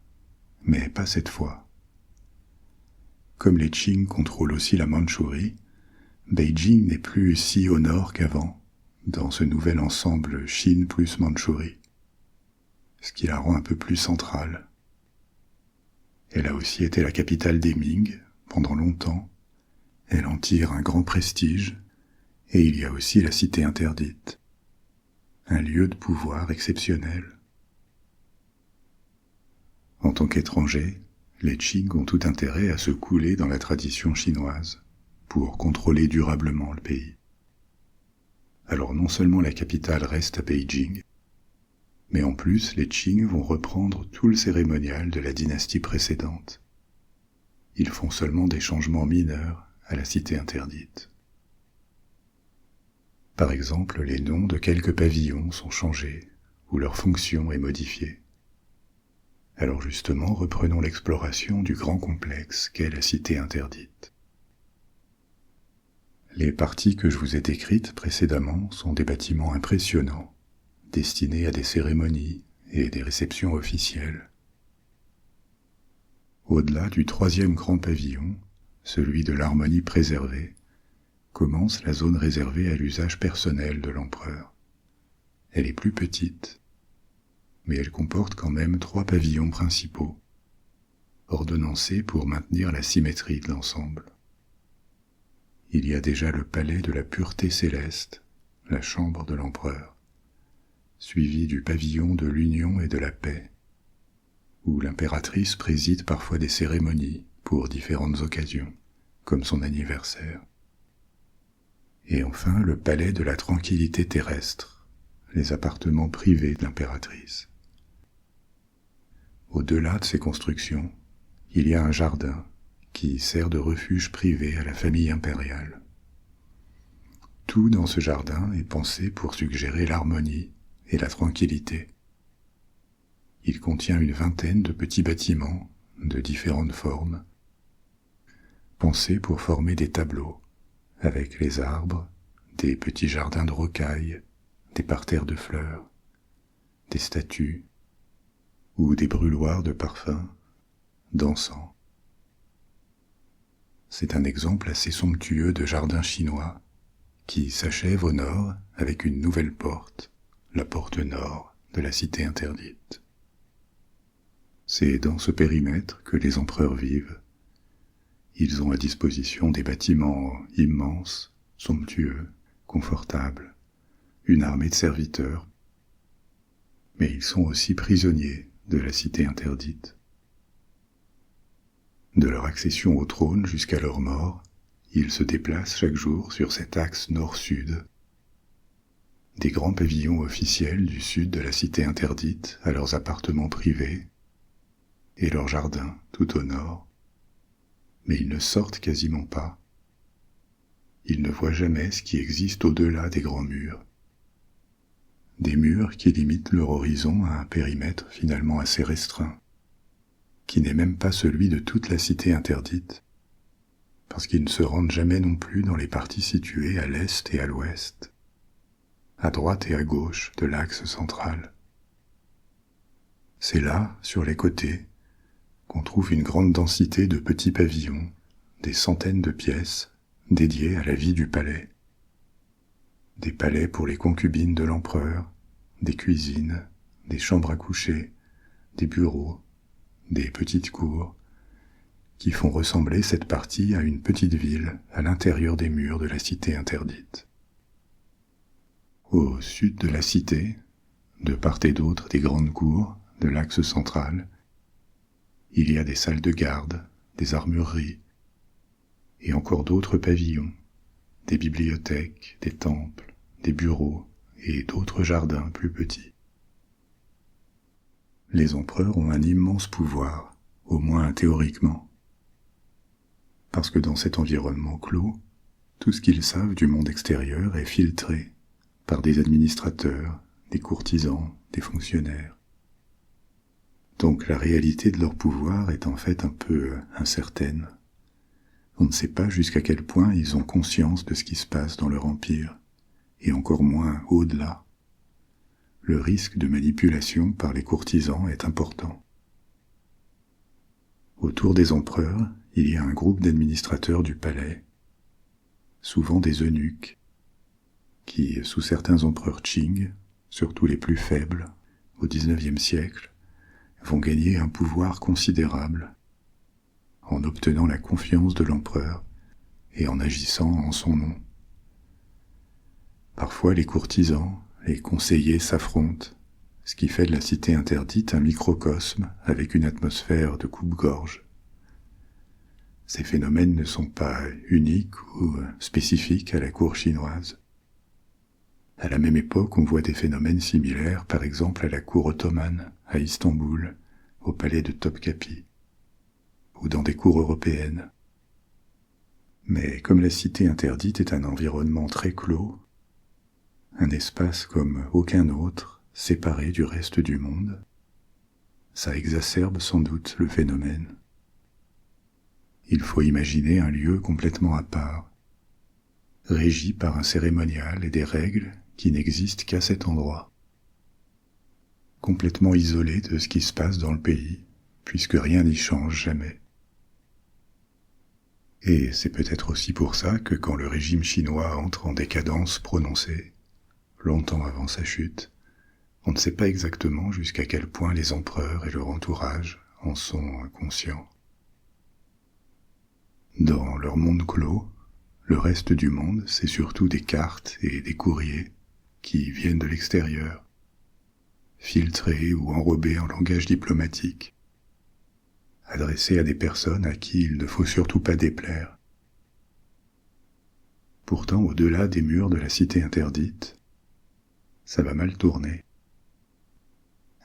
mais pas cette fois. comme les Qing contrôlent aussi la Mandchourie, Beijing n'est plus si au nord qu'avant, dans ce nouvel ensemble Chine plus Mandchourie, ce qui la rend un peu plus centrale. Elle a aussi été la capitale des Ming pendant longtemps, elle en tire un grand prestige, et il y a aussi la cité interdite, un lieu de pouvoir exceptionnel. En tant qu'étrangers, les Qing ont tout intérêt à se couler dans la tradition chinoise pour contrôler durablement le pays. Alors non seulement la capitale reste à Beijing, mais en plus les Qing vont reprendre tout le cérémonial de la dynastie précédente. Ils font seulement des changements mineurs à la cité interdite. Par exemple, les noms de quelques pavillons sont changés ou leur fonction est modifiée. Alors justement, reprenons l'exploration du grand complexe qu'est la cité interdite. Les parties que je vous ai décrites précédemment sont des bâtiments impressionnants, destinés à des cérémonies et des réceptions officielles. Au-delà du troisième grand pavillon, celui de l'harmonie préservée, commence la zone réservée à l'usage personnel de l'empereur. Elle est plus petite, mais elle comporte quand même 3 pavillons principaux, ordonnancés pour maintenir la symétrie de l'ensemble. Il y a déjà le palais de la pureté céleste, la chambre de l'empereur, suivi du pavillon de l'union et de la paix, où l'impératrice préside parfois des cérémonies pour différentes occasions, comme son anniversaire. Et enfin le palais de la tranquillité terrestre, les appartements privés de l'impératrice. Au-delà de ces constructions, il y a un jardin qui sert de refuge privé à la famille impériale. Tout dans ce jardin est pensé pour suggérer l'harmonie et la tranquillité. Il contient une vingtaine de petits bâtiments de différentes formes, pensés pour former des tableaux, avec les arbres, des petits jardins de rocailles, des parterres de fleurs, des statues, ou des brûloirs de parfums, d'encens. C'est un exemple assez somptueux de jardin chinois, qui s'achève au nord avec une nouvelle porte, la porte nord de la cité interdite. C'est dans ce périmètre que les empereurs vivent. Ils ont à disposition des bâtiments immenses, somptueux, confortables, une armée de serviteurs, mais ils sont aussi prisonniers de la cité interdite. De leur accession au trône jusqu'à leur mort, ils se déplacent chaque jour sur cet axe nord-sud, des grands pavillons officiels du sud de la cité interdite à leurs appartements privés et leurs jardins tout au nord, mais ils ne sortent quasiment pas. Ils ne voient jamais ce qui existe au-delà des grands murs. Des murs qui limitent leur horizon à un périmètre finalement assez restreint, qui n'est même pas celui de toute la cité interdite, parce qu'ils ne se rendent jamais non plus dans les parties situées à l'est et à l'ouest, à droite et à gauche de l'axe central. C'est là, sur les côtés, qu'on trouve une grande densité de petits pavillons, des centaines de pièces dédiées à la vie du palais. Des palais pour les concubines de l'empereur, des cuisines, des chambres à coucher, des bureaux, des petites cours, qui font ressembler cette partie à une petite ville à l'intérieur des murs de la cité interdite. Au sud de la cité, de part et d'autre des grandes cours de l'axe central, il y a des salles de garde, des armureries, et encore d'autres pavillons, des bibliothèques, des temples, des bureaux et d'autres jardins plus petits. Les empereurs ont un immense pouvoir, au moins théoriquement, parce que dans cet environnement clos, tout ce qu'ils savent du monde extérieur est filtré par des administrateurs, des courtisans, des fonctionnaires. Donc la réalité de leur pouvoir est en fait un peu incertaine. On ne sait pas jusqu'à quel point ils ont conscience de ce qui se passe dans leur empire, et encore moins au-delà. Le risque de manipulation par les courtisans est important. Autour des empereurs, il y a un groupe d'administrateurs du palais, souvent des eunuques, qui, sous certains empereurs Qing, surtout les plus faibles, au XIXe siècle, vont gagner un pouvoir considérable en obtenant la confiance de l'empereur et en agissant en son nom. Parfois les courtisans, les conseillers s'affrontent, ce qui fait de la cité interdite un microcosme avec une atmosphère de coupe-gorge. Ces phénomènes ne sont pas uniques ou spécifiques à la cour chinoise. À la même époque, on voit des phénomènes similaires, par exemple à la cour ottomane, à Istanbul, au palais de Topkapi, ou dans des cours européennes. Mais comme la cité interdite est un environnement très clos, un espace comme aucun autre, séparé du reste du monde, ça exacerbe sans doute le phénomène. Il faut imaginer un lieu complètement à part, régi par un cérémonial et des règles qui n'existent qu'à cet endroit, complètement isolé de ce qui se passe dans le pays, puisque rien n'y change jamais. Et c'est peut-être aussi pour ça que quand le régime chinois entre en décadence prononcée, longtemps avant sa chute, on ne sait pas exactement jusqu'à quel point les empereurs et leur entourage en sont conscients. Dans leur monde clos, le reste du monde, c'est surtout des cartes et des courriers qui viennent de l'extérieur, filtrés ou enrobés en langage diplomatique, adressés à des personnes à qui il ne faut surtout pas déplaire. Pourtant, au-delà des murs de la cité interdite, ça va mal tourner.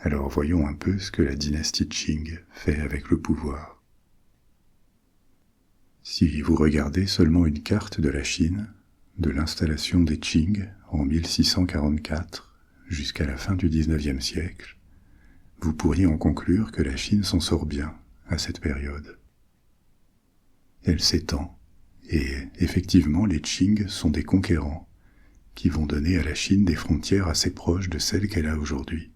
Alors voyons un peu ce que la dynastie Qing fait avec le pouvoir. Si vous regardez seulement une carte de la Chine, de l'installation des Qing en 1644 jusqu'à la fin du XIXe siècle, vous pourriez en conclure que la Chine s'en sort bien à cette période. Elle s'étend, et effectivement les Qing sont des conquérants qui vont donner à la Chine des frontières assez proches de celles qu'elle a aujourd'hui.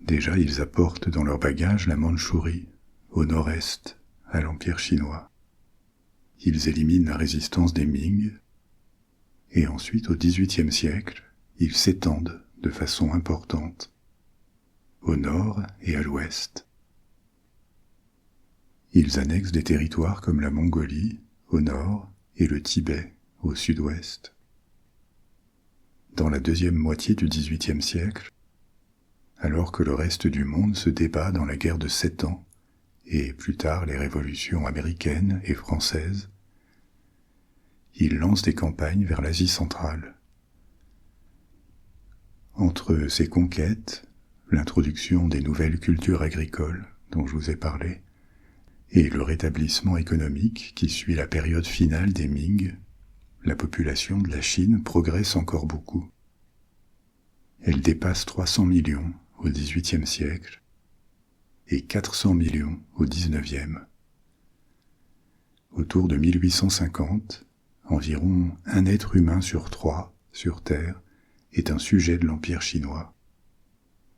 Déjà, ils apportent dans leur bagage la Mandchourie, au nord-est, à l'Empire chinois. Ils éliminent la résistance des Ming, et ensuite, au XVIIIe siècle, ils s'étendent de façon importante, au nord et à l'ouest. Ils annexent des territoires comme la Mongolie, au nord, et le Tibet, au sud-ouest. Dans la deuxième moitié du XVIIIe siècle, alors que le reste du monde se débat dans la guerre de 7 ans, et plus tard les révolutions américaines et françaises, ils lancent des campagnes vers l'Asie centrale. Entre ces conquêtes, l'introduction des nouvelles cultures agricoles dont je vous ai parlé, et le rétablissement économique qui suit la période finale des Ming, la population de la Chine progresse encore beaucoup. Elle dépasse 300 millions au XVIIIe siècle et 400 millions au XIXe. Autour de 1850, environ un être humain sur 3 sur Terre est un sujet de l'Empire chinois.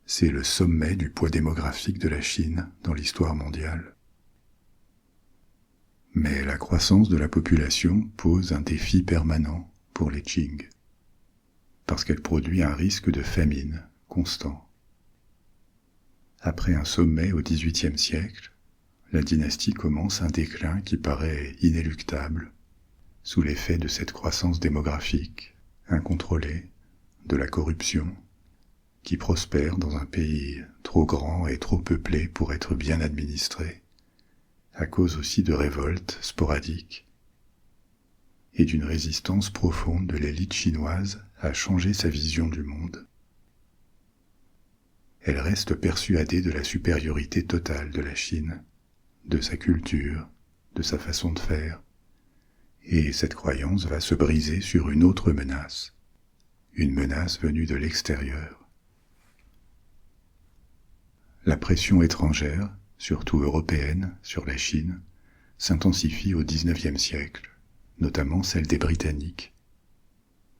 C'est le sommet du poids démographique de la Chine dans l'histoire mondiale. Mais la croissance de la population pose un défi permanent pour les Qing, parce qu'elle produit un risque de famine constant. Après un sommet au XVIIIe siècle, la dynastie commence un déclin qui paraît inéluctable, sous l'effet de cette croissance démographique, incontrôlée, de la corruption, qui prospère dans un pays trop grand et trop peuplé pour être bien administré, à cause aussi de révoltes sporadiques, et d'une résistance profonde de l'élite chinoise à changer sa vision du monde. Elle reste persuadée de la supériorité totale de la Chine, de sa culture, de sa façon de faire, et cette croyance va se briser sur une autre menace, une menace venue de l'extérieur. La pression étrangère, surtout européenne, sur la Chine, s'intensifie au XIXe siècle, notamment celle des Britanniques,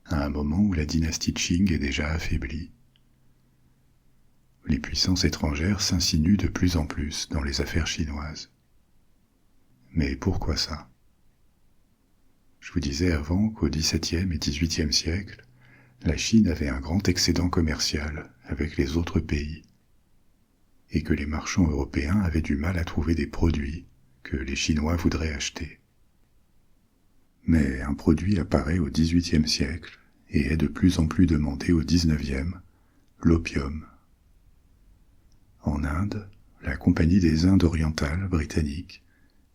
à un moment où la dynastie Qing est déjà affaiblie. Les puissances étrangères s'insinuent de plus en plus dans les affaires chinoises. Mais pourquoi ça? Je vous disais avant qu'au XVIIe et XVIIIe siècle, la Chine avait un grand excédent commercial avec les autres pays, et que les marchands européens avaient du mal à trouver des produits que les Chinois voudraient acheter. Mais un produit apparaît au XVIIIe siècle et est de plus en plus demandé au XIXe, l'opium. En Inde, la Compagnie des Indes orientales britannique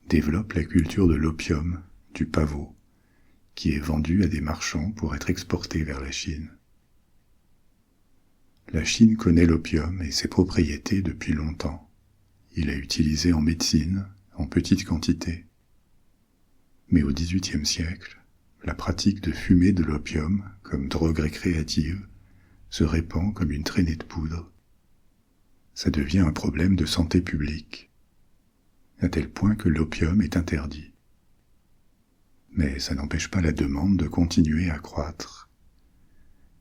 développe la culture de l'opium, du pavot, qui est vendu à des marchands pour être exporté vers la Chine. La Chine connaît l'opium et ses propriétés depuis longtemps. Il est utilisé en médecine, en petite quantité. Mais au XVIIIe siècle, la pratique de fumer de l'opium comme drogue récréative se répand comme une traînée de poudre. Ça devient un problème de santé publique, à tel point que l'opium est interdit. Mais ça n'empêche pas la demande de continuer à croître.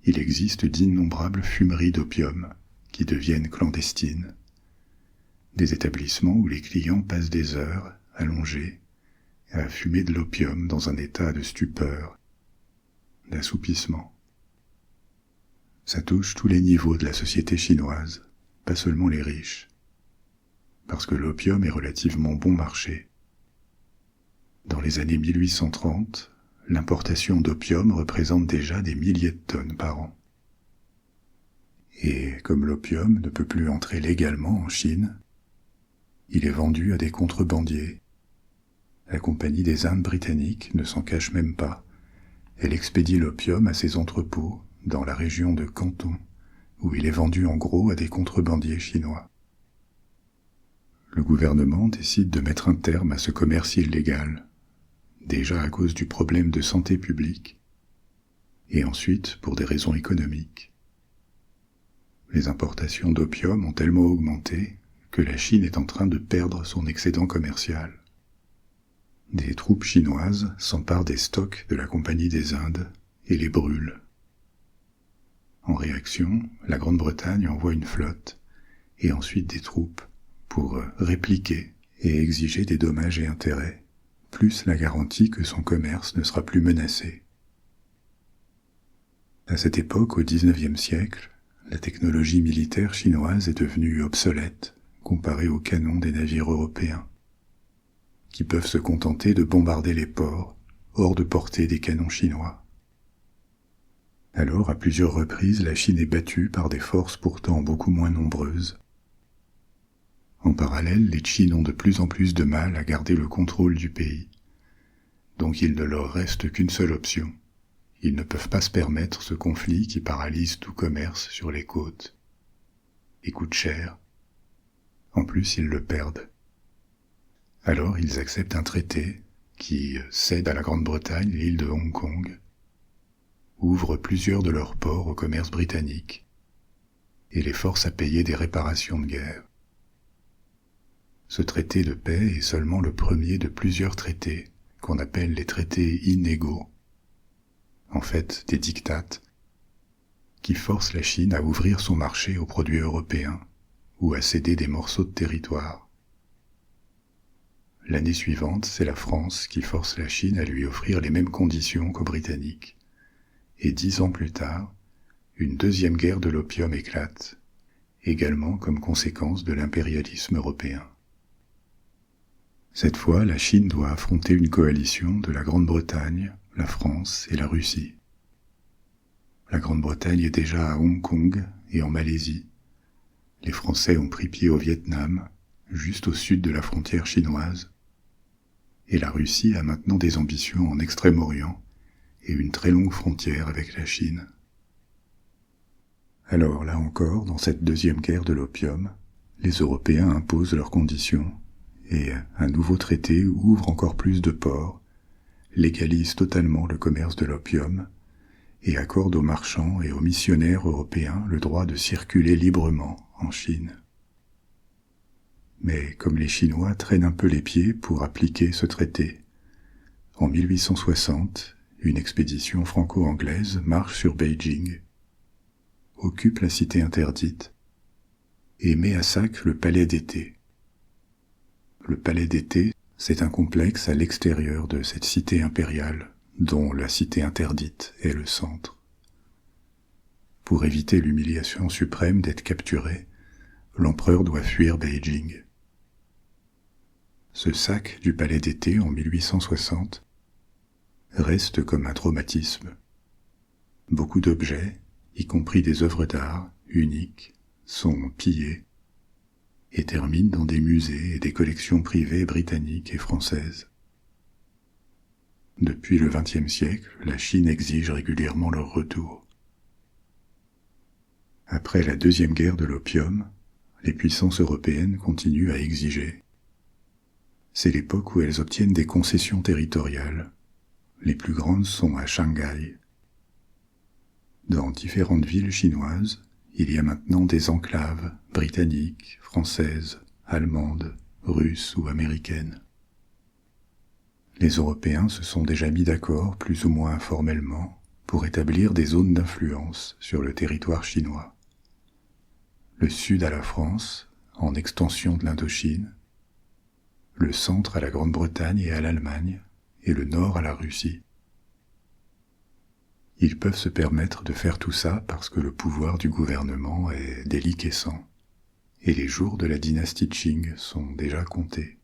Il existe d'innombrables fumeries d'opium qui deviennent clandestines, des établissements où les clients passent des heures allongés à fumer de l'opium dans un état de stupeur, d'assoupissement. Ça touche tous les niveaux de la société chinoise, pas seulement les riches, parce que l'opium est relativement bon marché. Dans les années 1830, l'importation d'opium représente déjà des milliers de tonnes par an. Et comme l'opium ne peut plus entrer légalement en Chine, il est vendu à des contrebandiers. La Compagnie des Indes britanniques ne s'en cache même pas. Elle expédie l'opium à ses entrepôts dans la région de Canton, où il est vendu en gros à des contrebandiers chinois. Le gouvernement décide de mettre un terme à ce commerce illégal, déjà à cause du problème de santé publique, et ensuite pour des raisons économiques. Les importations d'opium ont tellement augmenté que la Chine est en train de perdre son excédent commercial. Des troupes chinoises s'emparent des stocks de la Compagnie des Indes et les brûlent. En réaction, la Grande-Bretagne envoie une flotte et ensuite des troupes pour répliquer et exiger des dommages et intérêts, plus la garantie que son commerce ne sera plus menacé. À cette époque, au XIXe siècle, la technologie militaire chinoise est devenue obsolète comparée aux canons des navires européens, qui peuvent se contenter de bombarder les ports hors de portée des canons chinois. Alors, à plusieurs reprises, la Chine est battue par des forces pourtant beaucoup moins nombreuses. En parallèle, les Chines ont de plus en plus de mal à garder le contrôle du pays. Donc il ne leur reste qu'une seule option. Ils ne peuvent pas se permettre ce conflit qui paralyse tout commerce sur les côtes et coûte cher. En plus, ils le perdent. Alors ils acceptent un traité qui cède à la Grande-Bretagne l'île de Hong Kong, ouvre plusieurs de leurs ports au commerce britannique et les force à payer des réparations de guerre. Ce traité de paix est seulement le premier de plusieurs traités qu'on appelle les traités inégaux, en fait des diktats, qui forcent la Chine à ouvrir son marché aux produits européens ou à céder des morceaux de territoire. L'année suivante, c'est la France qui force la Chine à lui offrir les mêmes conditions qu'aux Britanniques. Et 10 ans plus tard, une deuxième guerre de l'opium éclate, également comme conséquence de l'impérialisme européen. Cette fois, la Chine doit affronter une coalition de la Grande-Bretagne, la France et la Russie. La Grande-Bretagne est déjà à Hong Kong et en Malaisie. Les Français ont pris pied au Vietnam, juste au sud de la frontière chinoise. Et la Russie a maintenant des ambitions en Extrême-Orient et une très longue frontière avec la Chine. Alors là encore, dans cette deuxième guerre de l'opium, les Européens imposent leurs conditions et un nouveau traité ouvre encore plus de ports, légalise totalement le commerce de l'opium et accorde aux marchands et aux missionnaires européens le droit de circuler librement en Chine. Mais comme les Chinois traînent un peu les pieds pour appliquer ce traité, en 1860, une expédition franco-anglaise marche sur Beijing, occupe la cité interdite et met à sac le palais d'été. Le palais d'été, C'est un complexe à l'extérieur de cette cité impériale, dont la cité interdite est le centre. Pour éviter l'humiliation suprême d'être capturé, l'empereur doit fuir Beijing. Ce sac du palais d'été en 1860 reste comme un traumatisme. Beaucoup d'objets, y compris des œuvres d'art uniques, sont pillés et terminent dans des musées et des collections privées britanniques et françaises. Depuis le XXe siècle, la Chine exige régulièrement leur retour. Après la deuxième guerre de l'opium, les puissances européennes continuent à exiger. C'est l'époque où elles obtiennent des concessions territoriales. Les plus grandes sont à Shanghai. Dans différentes villes chinoises, il y a maintenant des enclaves britanniques, françaises, allemandes, russes ou américaines. Les Européens se sont déjà mis d'accord, plus ou moins informellement, pour établir des zones d'influence sur le territoire chinois. Le sud à la France, en extension de l'Indochine, le centre à la Grande-Bretagne et à l'Allemagne, et le nord à la Russie. Ils peuvent se permettre de faire tout ça parce que le pouvoir du gouvernement est déliquescent, et les jours de la dynastie Qing sont déjà comptés.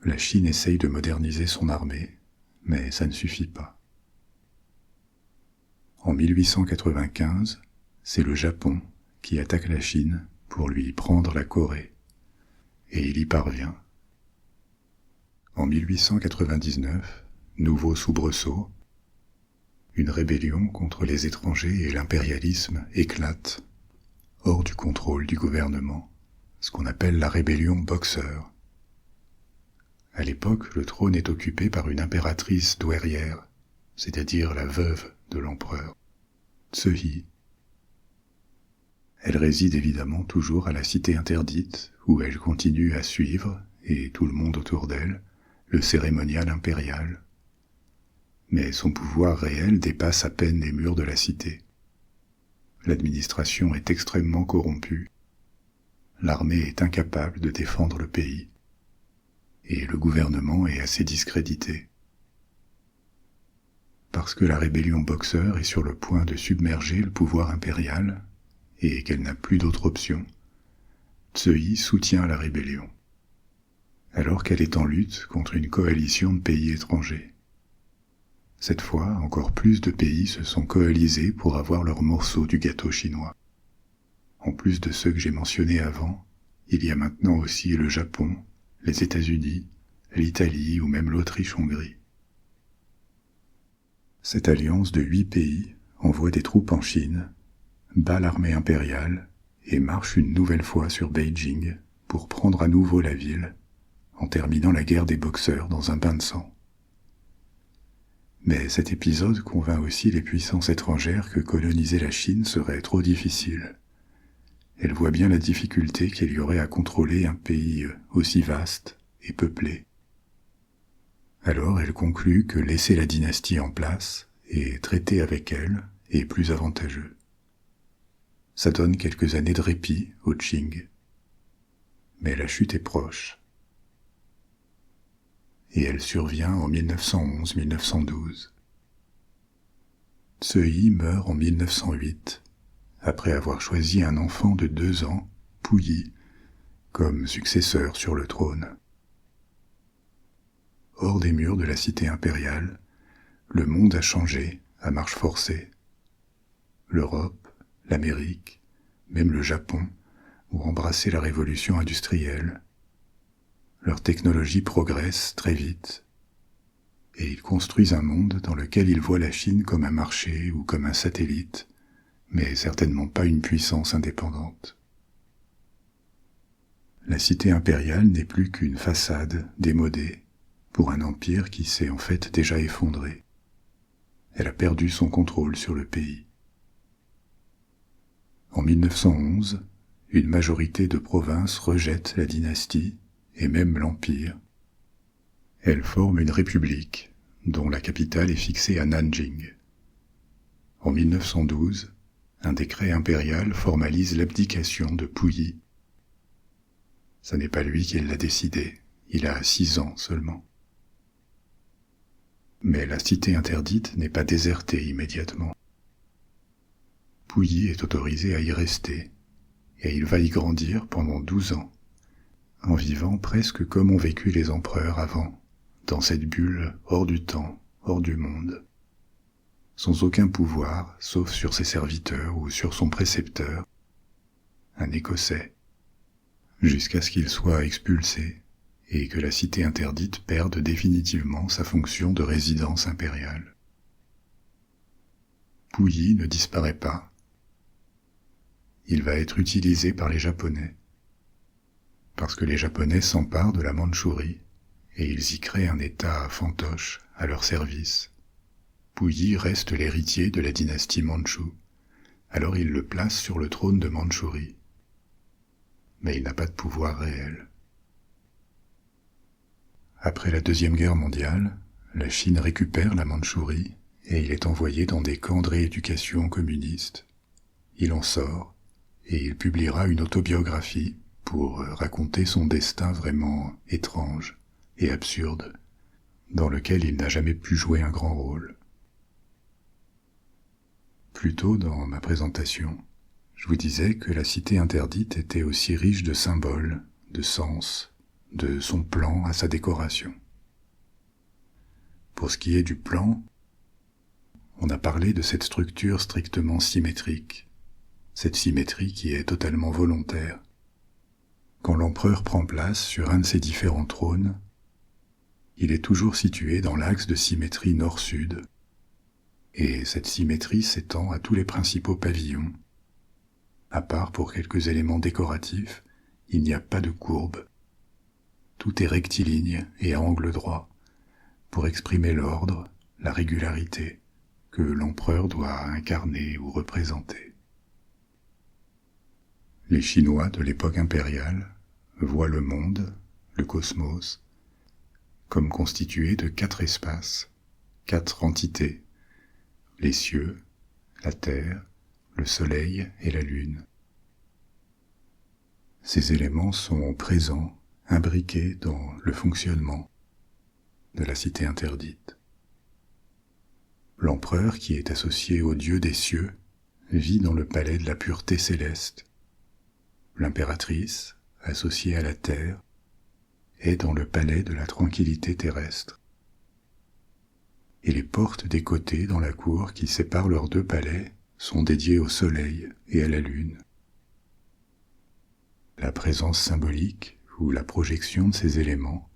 La Chine essaye de moderniser son armée, mais ça ne suffit pas. En 1895, c'est le Japon qui attaque la Chine pour lui prendre la Corée, et il y parvient. En 1899, nouveau soubresaut, une rébellion contre les étrangers et l'impérialisme éclate, hors du contrôle du gouvernement, ce qu'on appelle la rébellion Boxer. À l'époque, le trône est occupé par une impératrice douairière, c'est-à-dire la veuve de l'empereur, Tse-hi. Elle réside évidemment toujours à la cité interdite, où elle continue à suivre, et tout le monde autour d'elle, le cérémonial impérial. Mais son pouvoir réel dépasse à peine les murs de la cité. L'administration est extrêmement corrompue, l'armée est incapable de défendre le pays, et le gouvernement est assez discrédité. Parce que la rébellion Boxer est sur le point de submerger le pouvoir impérial, et qu'elle n'a plus d'autre option, Tse-hi soutient la rébellion, alors qu'elle est en lutte contre une coalition de pays étrangers. Cette fois, encore plus de pays se sont coalisés pour avoir leur morceau du gâteau chinois. En plus de ceux que j'ai mentionnés avant, il y a maintenant aussi le Japon, les États-Unis, l'Italie ou même l'Autriche-Hongrie. Cette alliance de 8 pays envoie des troupes en Chine, bat l'armée impériale et marche une nouvelle fois sur Beijing pour prendre à nouveau la ville, en terminant la guerre des Boxers dans un bain de sang. Mais cet épisode convainc aussi les puissances étrangères que coloniser la Chine serait trop difficile. Elles voient bien la difficulté qu'il y aurait à contrôler un pays aussi vaste et peuplé. Alors elles concluent que laisser la dynastie en place et traiter avec elle est plus avantageux. Ça donne quelques années de répit au Qing. Mais la chute est proche. Et elle survient en 1911-1912. Tse-hi meurt en 1908, après avoir choisi un enfant de 2 ans, Puyi, comme successeur sur le trône. Hors des murs de la cité impériale, le monde a changé à marche forcée. L'Europe, l'Amérique, même le Japon ont embrassé la révolution industrielle. Leur technologie progresse très vite, et ils construisent un monde dans lequel ils voient la Chine comme un marché ou comme un satellite, mais certainement pas une puissance indépendante. La cité impériale n'est plus qu'une façade démodée pour un empire qui s'est en fait déjà effondré. Elle a perdu son contrôle sur le pays. En 1911, une majorité de provinces rejette la dynastie et même l'Empire. Elle forme une république, dont la capitale est fixée à Nanjing. En 1912, un décret impérial formalise l'abdication de Puyi. Ce n'est pas lui qui l'a décidé, Il a 6 ans seulement. Mais la cité interdite n'est pas désertée immédiatement. Pouilly est autorisé à y rester, et il va y grandir pendant 12 ans, en vivant presque comme ont vécu les empereurs avant, dans cette bulle hors du temps, hors du monde, sans aucun pouvoir, sauf sur ses serviteurs ou sur son précepteur, un Écossais, jusqu'à ce qu'il soit expulsé et que la cité interdite perde définitivement sa fonction de résidence impériale. Pouilly ne disparaît pas. Il va être utilisé par les Japonais, parce que les Japonais s'emparent de la Mandchourie et ils y créent un État fantoche à leur service. Pouilly reste l'héritier de la dynastie mandchoue, alors il le place sur le trône de Mandchourie. Mais il n'a pas de pouvoir réel. Après la Deuxième Guerre mondiale, la Chine récupère la Mandchourie et il est envoyé dans des camps de rééducation communistes. Il en sort et il publiera une autobiographie pour raconter son destin vraiment étrange et absurde, dans lequel il n'a jamais pu jouer un grand rôle. Plus tôt dans ma présentation, je vous disais que la cité interdite était aussi riche de symboles, de sens, de son plan à sa décoration. Pour ce qui est du plan, on a parlé de cette structure strictement symétrique, cette symétrie qui est totalement volontaire. Quand l'empereur prend place sur un de ses différents trônes, il est toujours situé dans l'axe de symétrie nord-sud, et cette symétrie s'étend à tous les principaux pavillons. À part pour quelques éléments décoratifs, il n'y a pas de courbe. Tout est rectiligne et à angle droit, pour exprimer l'ordre, la régularité que l'empereur doit incarner ou représenter. Les Chinois de l'époque impériale voient le monde, le cosmos, comme constitué de 4 espaces, 4 entités, les cieux, la terre, le soleil et la lune. Ces éléments sont présents, imbriqués dans le fonctionnement de la cité interdite. L'empereur, qui est associé au dieu des cieux, vit dans le palais de la pureté céleste. L'impératrice, associée à la terre, est dans le palais de la tranquillité terrestre. Et les portes des côtés dans la cour qui séparent leurs 2 palais sont dédiées au soleil et à la lune. La présence symbolique ou la projection de ces éléments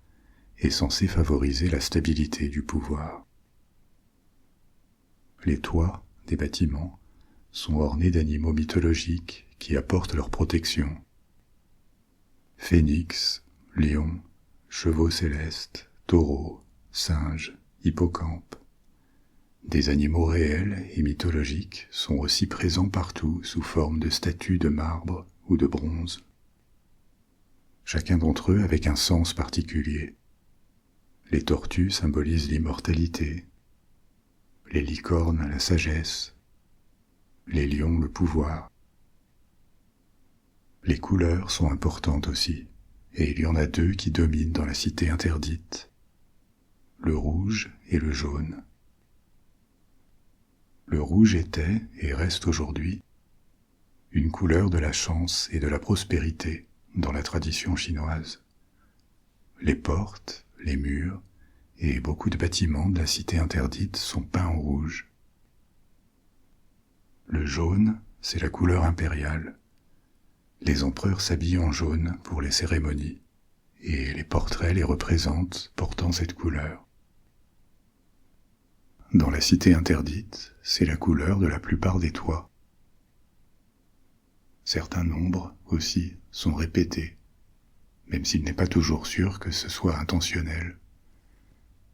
est censée favoriser la stabilité du pouvoir. Les toits des bâtiments sont ornés d'animaux mythologiques qui apportent leur protection. Phénix, lion, chevaux célestes, taureaux, singes, hippocampes. Des animaux réels et mythologiques sont aussi présents partout sous forme de statues de marbre ou de bronze. Chacun d'entre eux avec un sens particulier. Les tortues symbolisent l'immortalité, les licornes la sagesse, les lions le pouvoir. Les couleurs sont importantes aussi, et il y en a 2 qui dominent dans la cité interdite, le rouge et le jaune. Le rouge était, et reste aujourd'hui, une couleur de la chance et de la prospérité dans la tradition chinoise. Les portes, les murs et beaucoup de bâtiments de la cité interdite sont peints en rouge. Le jaune, c'est la couleur impériale. Les empereurs s'habillent en jaune pour les cérémonies, et les portraits les représentent portant cette couleur. Dans la cité interdite, c'est la couleur de la plupart des toits. Certains nombres, aussi, sont répétés, même s'il n'est pas toujours sûr que ce soit intentionnel.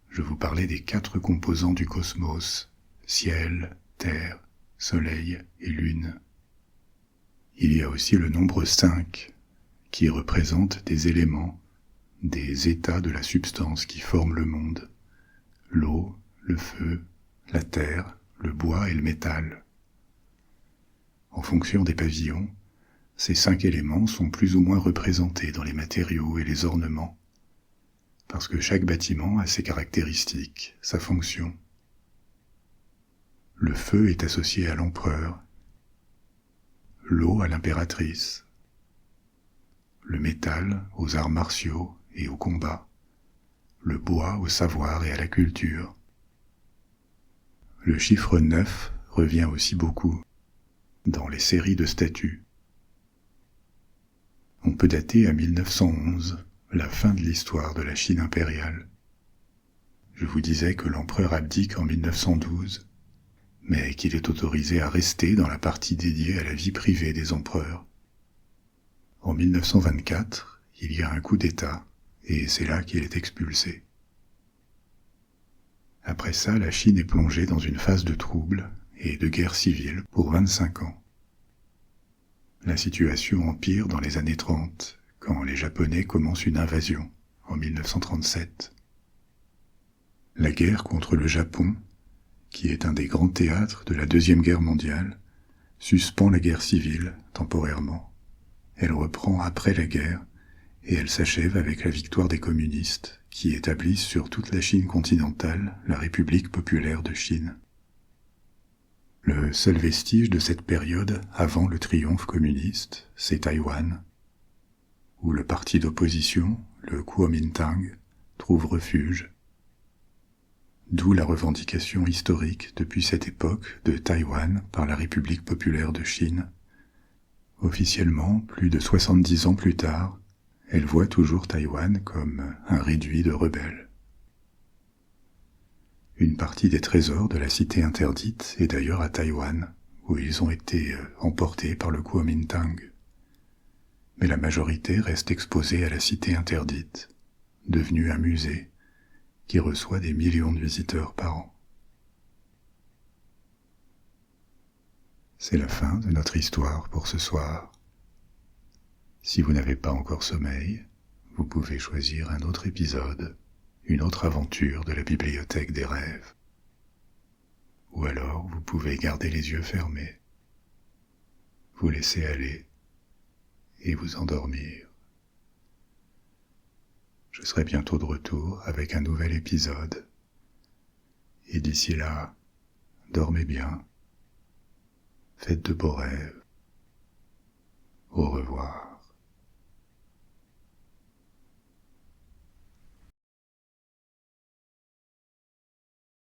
Je vous parlais des 4 composants du cosmos, ciel, terre, soleil et lune. Il y a aussi le nombre 5, qui représente des éléments, des états de la substance qui forment le monde, l'eau, le feu, la terre, le bois et le métal. En fonction des pavillons, ces 5 éléments sont plus ou moins représentés dans les matériaux et les ornements. parce que chaque bâtiment a ses caractéristiques, sa fonction. Le feu est associé à l'empereur, l'eau à l'impératrice, le métal aux arts martiaux et au combat, le bois au savoir et à la culture. Le chiffre 9 revient aussi beaucoup dans les séries de statues. On peut dater à 1911 la fin de l'histoire de la Chine impériale. Je vous disais que l'empereur abdique en 1912, mais qu'il est autorisé à rester dans la partie dédiée à la vie privée des empereurs. En 1924, il y a un coup d'État, et c'est là qu'il est expulsé. Après ça, la Chine est plongée dans une phase de troubles et de guerre civile pour 25 ans. La situation empire dans les années 30, quand les Japonais commencent une invasion, en 1937. La guerre contre le Japon, qui est un des grands théâtres de la Deuxième Guerre mondiale, suspend la guerre civile temporairement. Elle reprend après la guerre et elle s'achève avec la victoire des communistes qui établissent sur toute la Chine continentale la République populaire de Chine. Le seul vestige de cette période avant le triomphe communiste, c'est Taïwan, où le parti d'opposition, le Kuomintang, trouve refuge. D'où la revendication historique depuis cette époque de Taïwan par la République populaire de Chine. Officiellement, plus de 70 ans plus tard, elle voit toujours Taïwan comme un réduit de rebelles. Une partie des trésors de la cité interdite est d'ailleurs à Taïwan, où ils ont été emportés par le Kuomintang. Mais la majorité reste exposée à la cité interdite, devenue un musée qui reçoit des millions de visiteurs par an. C'est la fin de notre histoire pour ce soir. Si vous n'avez pas encore sommeil, vous pouvez choisir un autre épisode, une autre aventure de la bibliothèque des rêves. Ou alors vous pouvez garder les yeux fermés, vous laisser aller et vous endormir. Je serai bientôt de retour avec un nouvel épisode. Et d'ici là, dormez bien, faites de beaux rêves. Au revoir.